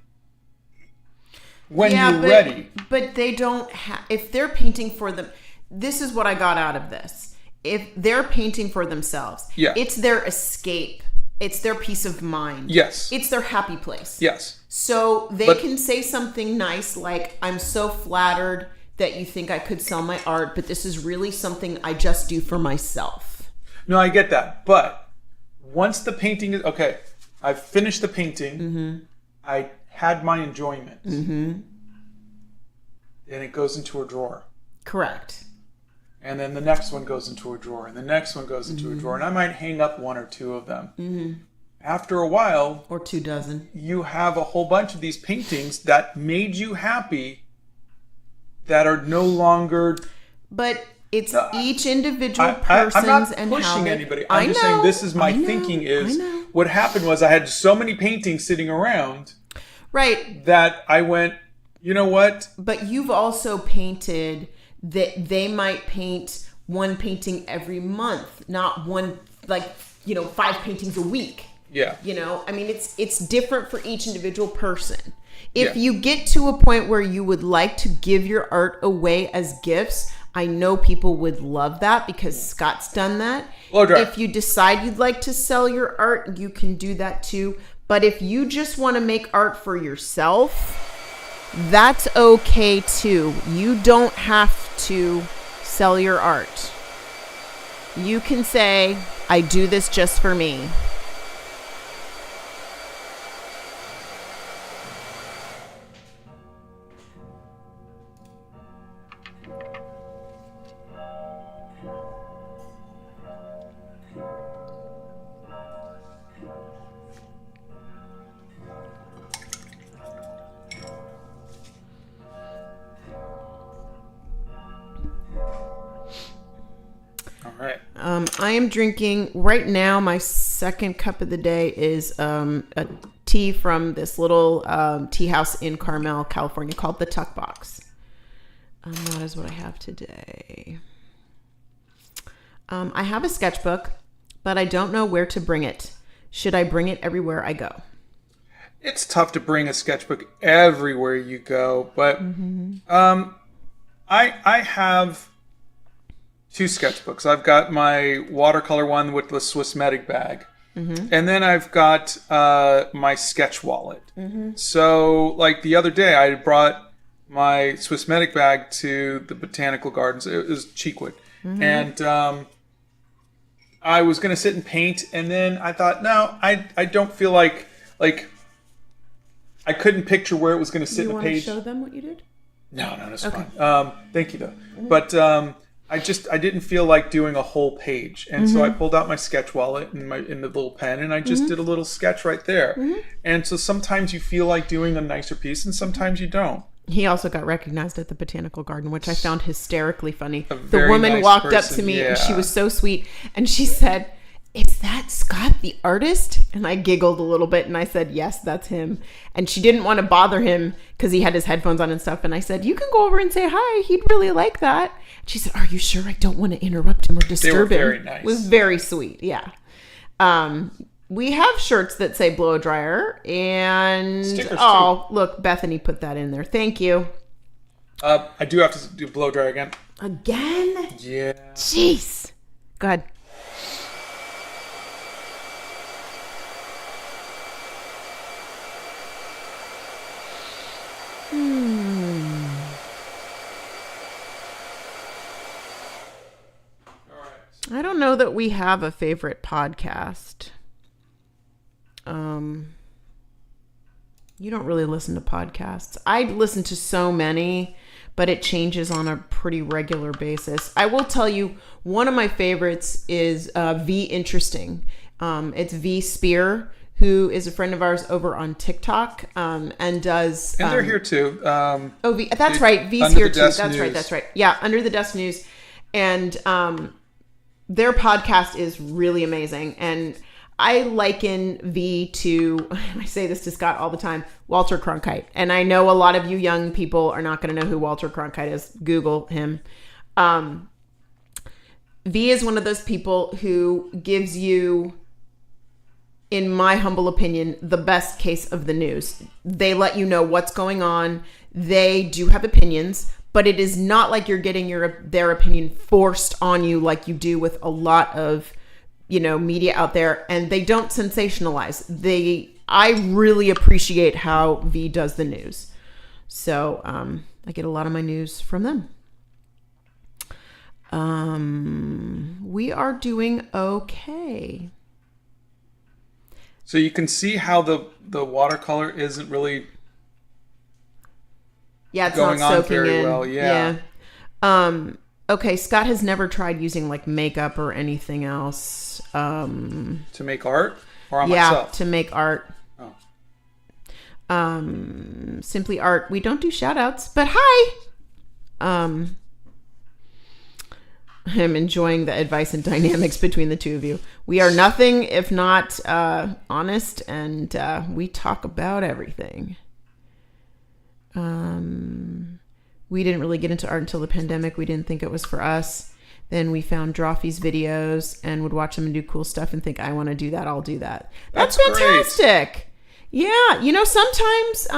When you're ready. But they don't have, if they're painting for them, this is what I got out of this. If they're painting for themselves, it's their escape. It's their peace of mind. Yes. It's their happy place. Yes. So they can say something nice like, I'm so flattered that you think I could sell my art, but this is really something I just do for myself. No, I get that. But once the painting is... Okay, I've finished the painting. I had my enjoyment. And it goes into a drawer. Correct. And then the next one goes into a drawer. And the next one goes into a drawer. And I might hang up one or two of them. After a while... Or 2 dozen. You have a whole bunch of these paintings that made you happy that are no longer... But it's each individual person's I'm not and pushing how they... anybody. I'm just saying this is my thinking is... What happened was I had so many paintings sitting around... Right. That I went, you know what? But you've also painted that they might paint one painting every month, not one, 5 paintings a week. Yeah. You know, I mean, it's different for each individual person. If you get to a point where you would like to give your art away as gifts, I know people would love that because Scott's done that. If you decide you'd like to sell your art, you can do that too. But if you just want to make art for yourself, that's okay too. You don't have to sell your art. You can say, I do this just for me. I am drinking right now. My second cup of the day is a tea from this little tea house in Carmel, California, called the Tuck Box. That is what I have today. I have a sketchbook, but I don't know where to bring it. Should I bring it everywhere I go? It's tough to bring a sketchbook everywhere you go, but I have two sketchbooks. I've got my watercolor one with the Swissmetic bag. And then I've got my sketch wallet. So, like the other day, I brought my Swissmetic bag to the botanical gardens. It was Cheekwood. And I was going to sit and paint. And then I thought, no, I don't feel like I couldn't picture where it was going to sit in the page. Do you want to show them what you did? No, that's fine. Thank you, though. But I didn't feel like doing a whole page, and so I pulled out my sketch wallet and the little pen, and I just did a little sketch right there. And so sometimes you feel like doing a nicer piece, and sometimes you don't. He also got recognized at the botanical garden, which I found hysterically funny. The very woman nice walked up person, to me, yeah. and she was so sweet, and she said, "Is that Scott the artist?" And I giggled a little bit, and I said, "Yes, that's him." And she didn't want to bother him because he had his headphones on and stuff. And I said, "You can go over and say hi. He'd really like that." She said, "Are you sure? I don't want to interrupt him or disturb him." Very nice. It was very sweet. Yeah. We have shirts that say blow dryer, and Stickers, too. Look, Bethany put that in there. Thank you. I do have to do blow dry again. Again? Yeah. Jeez. Go ahead. I don't know that we have a favorite podcast. You don't really listen to podcasts. I listen to so many, but it changes on a pretty regular basis. I will tell you, one of my favorites is V Interesting. It's V Spear, who is a friend of ours over on TikTok, and does... And they're here too. That's right. V's here too. That's right. Yeah, Under the Desk News. And their podcast is really amazing. And I liken V to, I say this to Scott all the time, Walter Cronkite. And I know a lot of you young people are not going to know who Walter Cronkite is. Google him. V is one of those people who gives you, in my humble opinion, the best case of the news. They let you know what's going on. They do have opinions, but it is not like you're getting their opinion forced on you like you do with a lot of, media out there. And they don't sensationalize. I really appreciate how V does the news. So I get a lot of my news from them. We are doing okay. So you can see how the watercolor isn't really it's going not on soaking very in. well. Yeah. Okay, Scott has never tried using like makeup or anything else. To make art or on myself? To make art. Oh. Simply Art. We don't do shout outs, but hi. I'm enjoying the advice and dynamics between the two of you. We are nothing if not honest, and we talk about everything. We didn't really get into art until the pandemic. We didn't think it was for us. Then we found Drawfee's videos and would watch them and do cool stuff and think, I want to do that. I'll do that. That's fantastic. Great. Yeah. Sometimes,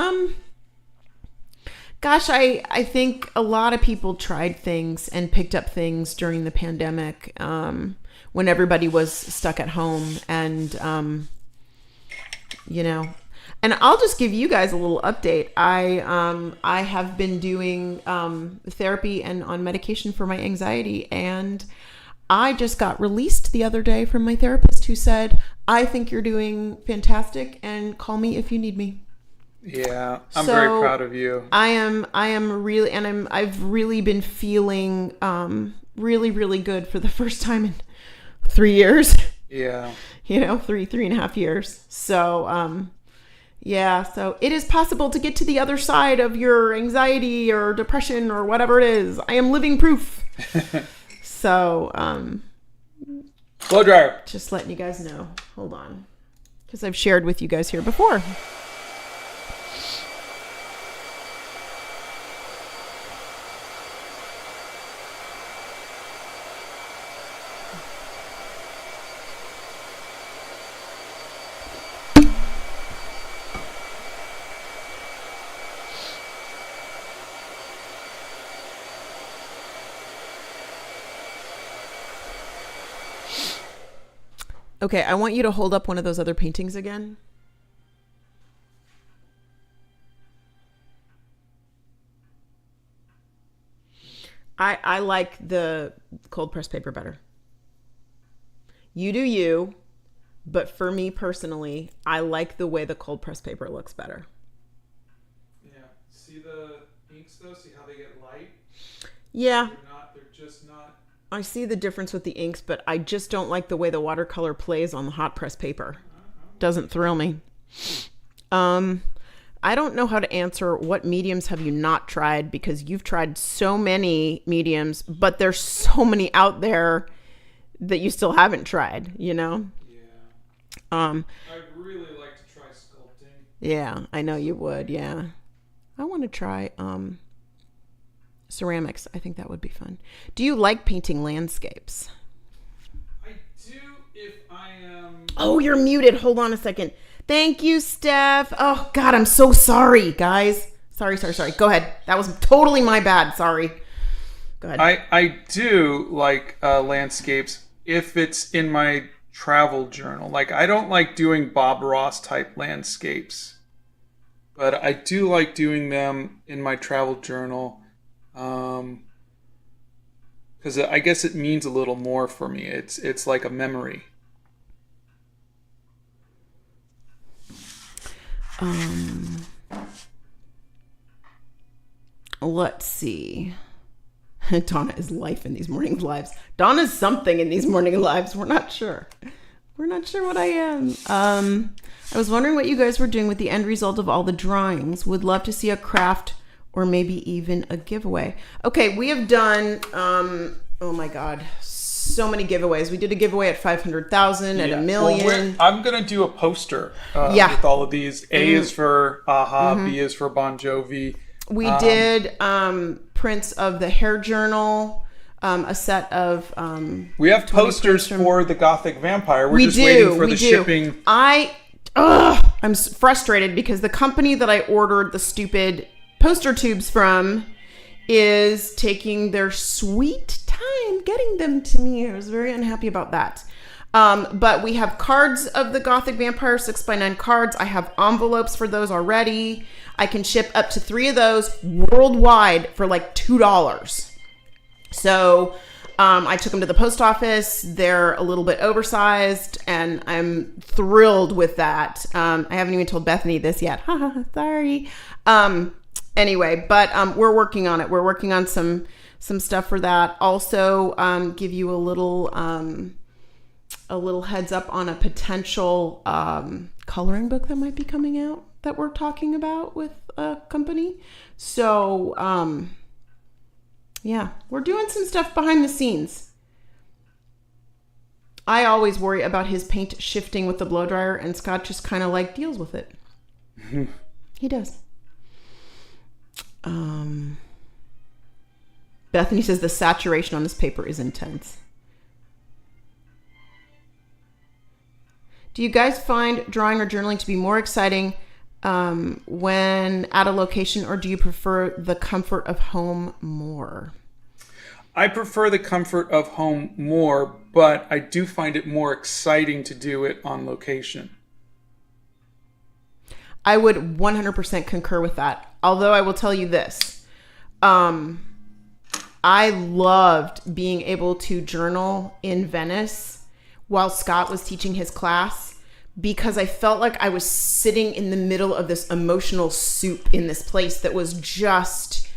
gosh, I think a lot of people tried things and picked up things during the pandemic, when everybody was stuck at home, and, and I'll just give you guys a little update. I have been doing therapy and on medication for my anxiety, and I just got released the other day from my therapist, who said, "I think you're doing fantastic, and call me if you need me." Yeah, I'm very proud of you. I am really, and I've really been feeling really, really good for the first time in 3 years. Yeah. 3.5 years. So, so it is possible to get to the other side of your anxiety or depression or whatever it is. I am living proof. So, blow dryer. Just letting you guys know. Hold on. Because I've shared with you guys here before. Okay, I want you to hold up one of those other paintings again. I like the cold press paper better. You do you, but for me personally, I like the way the cold press paper looks better. Yeah. See the inks though? See how they get light? Yeah. They're just not. I see the difference with the inks, but I just don't like the way the watercolor plays on the hot press paper. Doesn't thrill me. I don't know how to answer what mediums have you not tried, because you've tried so many mediums, but there's so many out there that you still haven't tried, you know? Yeah. I'd really like to try sculpting. Yeah, I know you would, yeah. I want to try ceramics. I think that would be fun. Do you like painting landscapes? I do if I am... Oh, you're muted. Hold on a second. Thank you, Steph. Oh, God, I'm so sorry, guys. Sorry. Go ahead. That was totally my bad. Sorry. Go ahead. I do like landscapes if it's in my travel journal. Like, I don't like doing Bob Ross type landscapes, but I do like doing them in my travel journal because I guess it means a little more for me. It's like a memory. Let's see. Donna is life in these morning lives. Donna's something in these morning lives. We're not sure. We're not sure what I am. I was wondering what you guys were doing with the end result of all the drawings. Would love to see a craft or maybe even a giveaway. Okay, we have done, oh my God, so many giveaways. We did a giveaway at 500,000, at a million. Well, I'm going to do a poster with all of these. A is for Aha, B is for Bon Jovi. We did prints of the hair journal, a set of... we have posters for the Gothic Vampire. We're just waiting for the shipping. I'm frustrated because the company that I ordered the stupid poster tubes from is taking their sweet time getting them to me. I was very unhappy about that. But we have cards of the Gothic Vampire, 6x9 cards. I have envelopes for those already. I can ship up to 3 of those worldwide for like $2. So I took them to the post office. They're a little bit oversized, and I'm thrilled with that. I haven't even told Bethany this yet. Sorry. Anyway, but we're working on it. We're working on some stuff for that. Also, give you a little heads up on a potential coloring book that might be coming out that we're talking about with a company. So, yeah, we're doing some stuff behind the scenes. I always worry about his paint shifting with the blow dryer, and Scott just kind of like deals with it. He does. Bethany says the saturation on this paper is intense. Do you guys find drawing or journaling to be more exciting when at a location, or do you prefer the comfort of home more? I prefer the comfort of home more, but I do find it more exciting to do it on location. I would 100% concur with that. Although I will tell you this. I loved being able to journal in Venice while Scott was teaching his class, because I felt like I was sitting in the middle of this emotional soup in this place that was just,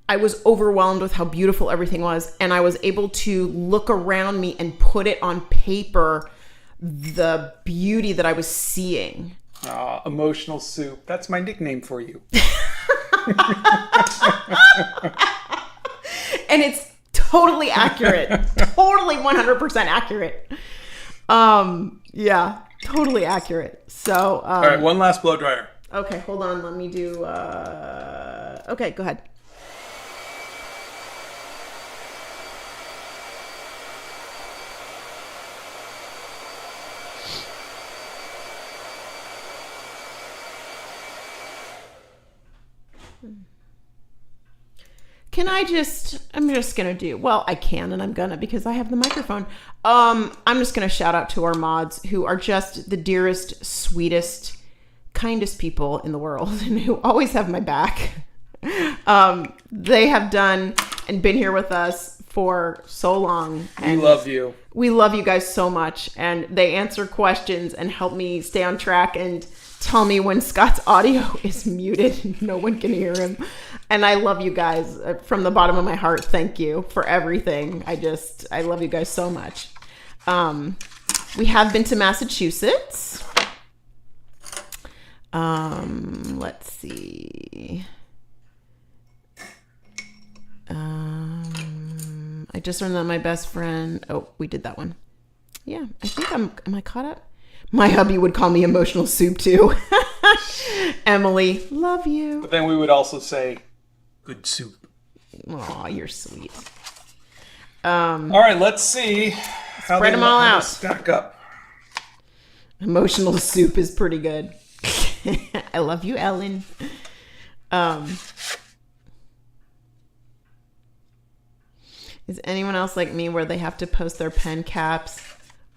I was overwhelmed with how beautiful everything was. And I was able to look around me and put it on paper, the beauty that I was seeing. Emotional soup. That's my nickname for you. And it's totally accurate. Totally 100% accurate. Yeah, totally accurate. So, all right, one last blow dryer. Okay, hold on. Let me do, okay, go ahead. I'm just gonna do, well, I can, and I'm gonna, because I have the microphone. I'm just gonna shout out to our mods, who are just the dearest, sweetest, kindest people in the world, and who always have my back. They have done and been here with us for so long. And we love you. We love you guys so much, and they answer questions and help me stay on track and tell me when Scott's audio is muted and no one can hear him. And I love you guys from the bottom of my heart. Thank you for everything. I love you guys so much. We have been to Massachusetts. Let's see. I just learned that my best friend. Oh, we did that one. Yeah, I think am I caught up? My hubby would call me emotional soup too. Emily, love you. But then we would also say, good soup. Aw, you're sweet. All right, let's see how spread them all out. Stack up. Emotional soup is pretty good. I love you, Ellen. Is anyone else like me where they have to post their pen caps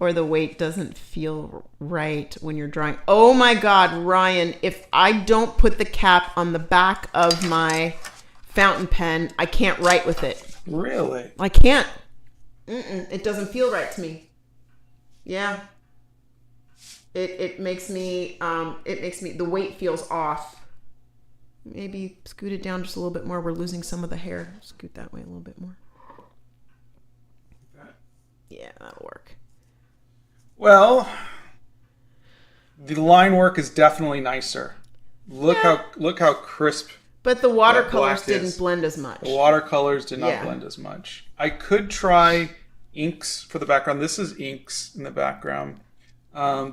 or the weight doesn't feel right when you're drawing? Oh my God, Ryan, if I don't put the cap on the back of my fountain pen, I can't write with it. Really? I can't. It doesn't feel right to me. Yeah. It makes me, the weight feels off. Maybe scoot it down just a little bit more. We're losing some of the hair. Scoot that way a little bit more. Yeah, that'll work. Well, the line work is definitely nicer. Look how crisp. But the watercolors didn't blend as much. The watercolors did not blend as much. I could try inks for the background. This is inks in the background.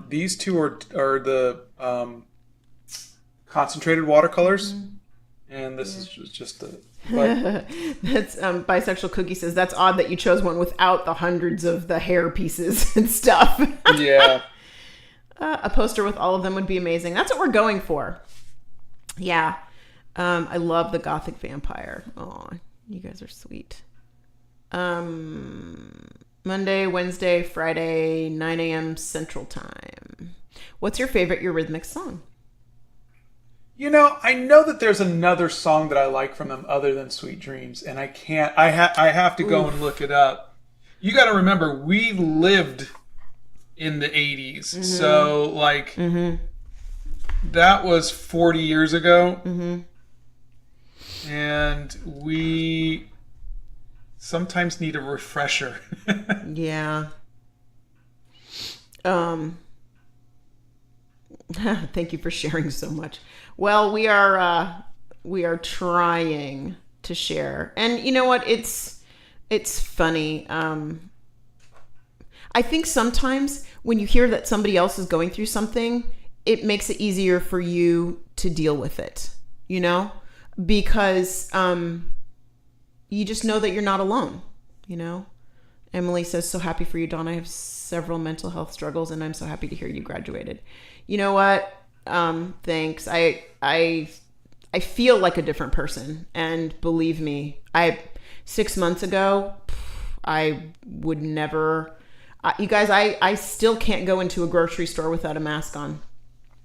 These two are the concentrated watercolors, and this is just the. That's Bisexual Cookie says that's odd that you chose one without the hundreds of the hair pieces and stuff. Yeah. A poster with all of them would be amazing. That's what we're going for. Yeah. I love the Gothic vampire. Oh, you guys are sweet. Monday, Wednesday, Friday, 9 a.m. Central Time. What's your favorite Eurythmics song? You know, I know that there's another song that I like from them other than Sweet Dreams, and I can't. I have to go and look it up. You got to remember, we lived in the 80s, so like that was 40 years ago, and we sometimes need a refresher. Yeah. Thank you for sharing so much. Well, we are trying to share, and you know what? It's funny. I think sometimes when you hear that somebody else is going through something, it makes it easier for you to deal with it. You know, because you just know that you're not alone. You know, Emily says, "So happy for you, Dawn. I have several mental health struggles, and I'm so happy to hear you graduated." You know what? Thanks. I feel like a different person, and believe me, 6 months ago, I would never. You guys, I still can't go into a grocery store without a mask on.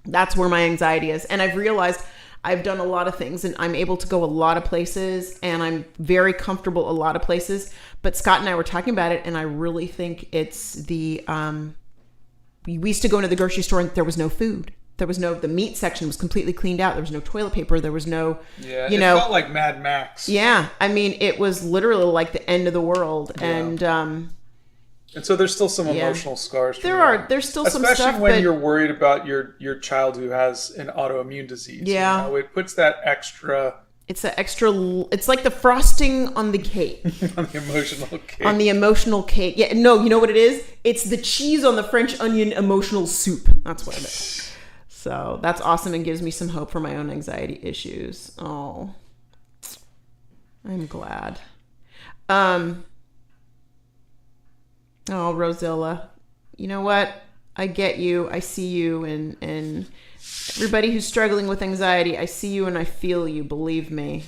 That's where my anxiety is, and I've realized I've done a lot of things, and I'm able to go a lot of places, and I'm very comfortable a lot of places. But Scott and I were talking about it, and I really think it's the. We used to go into the grocery store and there was no food. The meat section was completely cleaned out. There was no toilet paper. There was no, it felt like Mad Max. Yeah. I mean, it was literally like the end of the world. Yeah. And so there's still some emotional scars. There's still some stuff. Especially when you're worried about your child who has an autoimmune disease. Yeah. You know, it puts that extra. It's like the frosting on the cake. On the emotional cake. On the emotional cake. Yeah, no, you know what it is? It's the cheese on the French onion emotional soup. That's what it is. So that's awesome and gives me some hope for my own anxiety issues. Oh, I'm glad. Oh, Rosilla, you know what? I get you. I see you, and everybody who's struggling with anxiety, I see you and I feel you. Believe me.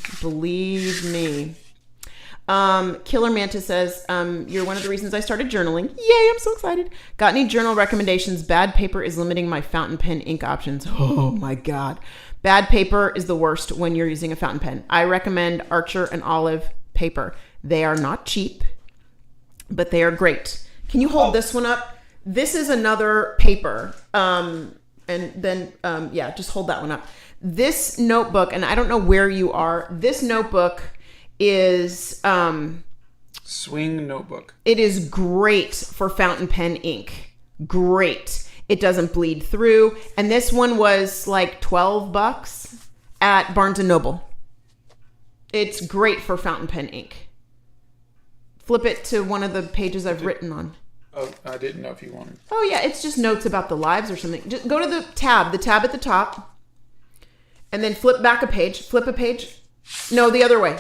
Killer Manta says, you're one of the reasons I started journaling. Yay, I'm so excited. Got any journal recommendations? Bad paper is limiting my fountain pen ink options. Oh my God. Bad paper is the worst when you're using a fountain pen. I recommend Archer and Olive paper. They are not cheap, but they are great. Can you hold this one up? This is another paper. And then, just hold that one up. This notebook, and I don't know where you are. This notebook is Swing notebook. It is great for fountain pen ink. Great. It doesn't bleed through. And this one was like $12 at Barnes and Noble. It's great for fountain pen ink. Flip it to one of the pages I've written on. Oh, I didn't know if you wanted. Oh yeah, it's just notes about the lives or something. Just go to the tab at the top, and then flip back a page. Flip a page. No, the other way.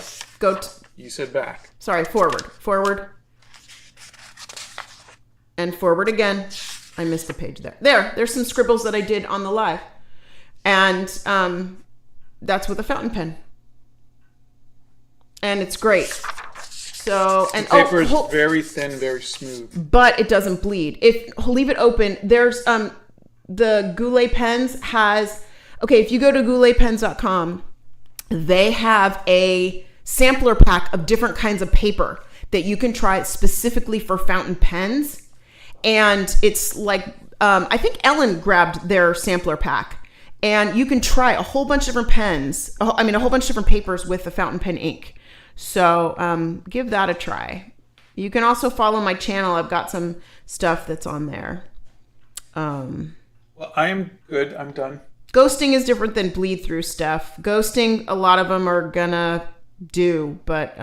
You said back. Sorry, forward, and forward again. I missed a page there. There's some scribbles that I did on the live, and that's with a fountain pen, and it's great. So, and the paper is very thin, very smooth, but it doesn't bleed. Leave it open. There's the Goulet pens has. Okay, if you go to gouletpens.com, they have a sampler pack of different kinds of paper that you can try specifically for fountain pens. And it's like, I think Ellen grabbed their sampler pack, and you can try a whole bunch of different pens. A whole bunch of different papers with the fountain pen ink. So give that a try. You can also follow my channel. I've got some stuff that's on there. Well, I am good. I'm done. Ghosting is different than bleed through stuff. Ghosting, a lot of them are gonna do, but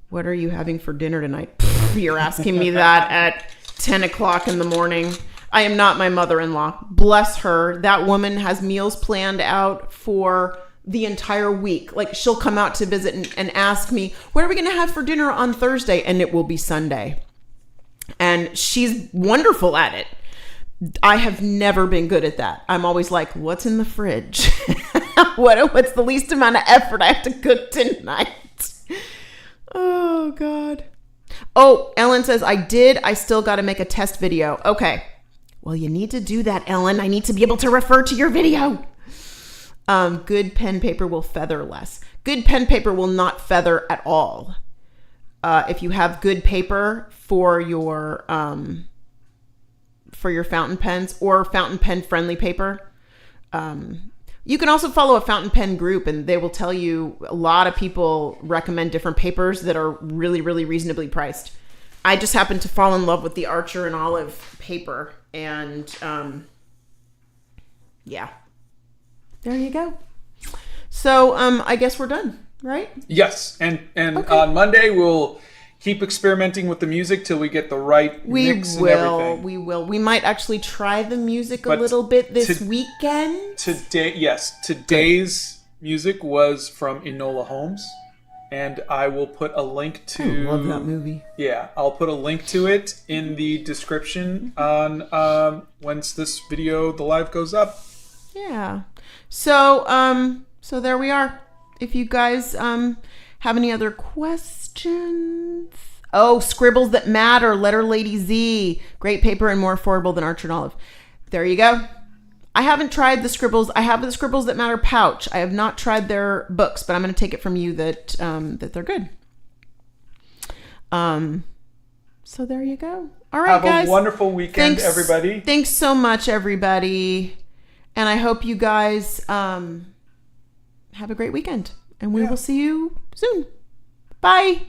what are you having for dinner tonight? You're asking me that at 10 o'clock in the morning. I am not my mother-in-law. Bless her. That woman has meals planned out for the entire week. Like, she'll come out to visit and ask me, what are we going to have for dinner on Thursday? And it will be Sunday. And she's wonderful at it. I have never been good at that. I'm always like, what's in the fridge? What's the least amount of effort I have to cook tonight? Oh, God. Oh, Ellen says, I still got to make a test video. Okay. Well, you need to do that, Ellen. I need to be able to refer to your video. Good pen paper will feather less. Good pen paper will not feather at all. If you have good paper for your fountain pens or fountain pen friendly paper, you can also follow a fountain pen group, and they will tell you, a lot of people recommend different papers that are really, really reasonably priced. I just happened to fall in love with the Archer and Olive paper, and yeah. There you go. So I guess we're done, right? Yes, and okay. On Monday we'll keep experimenting with the music till we get the right mix and everything. We will. We might actually try the music a little bit this weekend. Today's music was from Enola Holmes, and I will put a link to. I love that movie. Yeah, I'll put a link to it in the description on once this video, the live, goes up. Yeah. So there we are. If you guys have any other questions? Oh, Scribbles That Matter, Letter Lady Z. Great paper and more affordable than Archer and Olive. There you go. I haven't tried the Scribbles. I have the Scribbles That Matter pouch. I have not tried their books, but I'm going to take it from you that they're good. So there you go. All right, guys. Have a wonderful weekend, everybody. Thanks so much, everybody. And I hope you guys have a great weekend. And we will see you soon. Bye.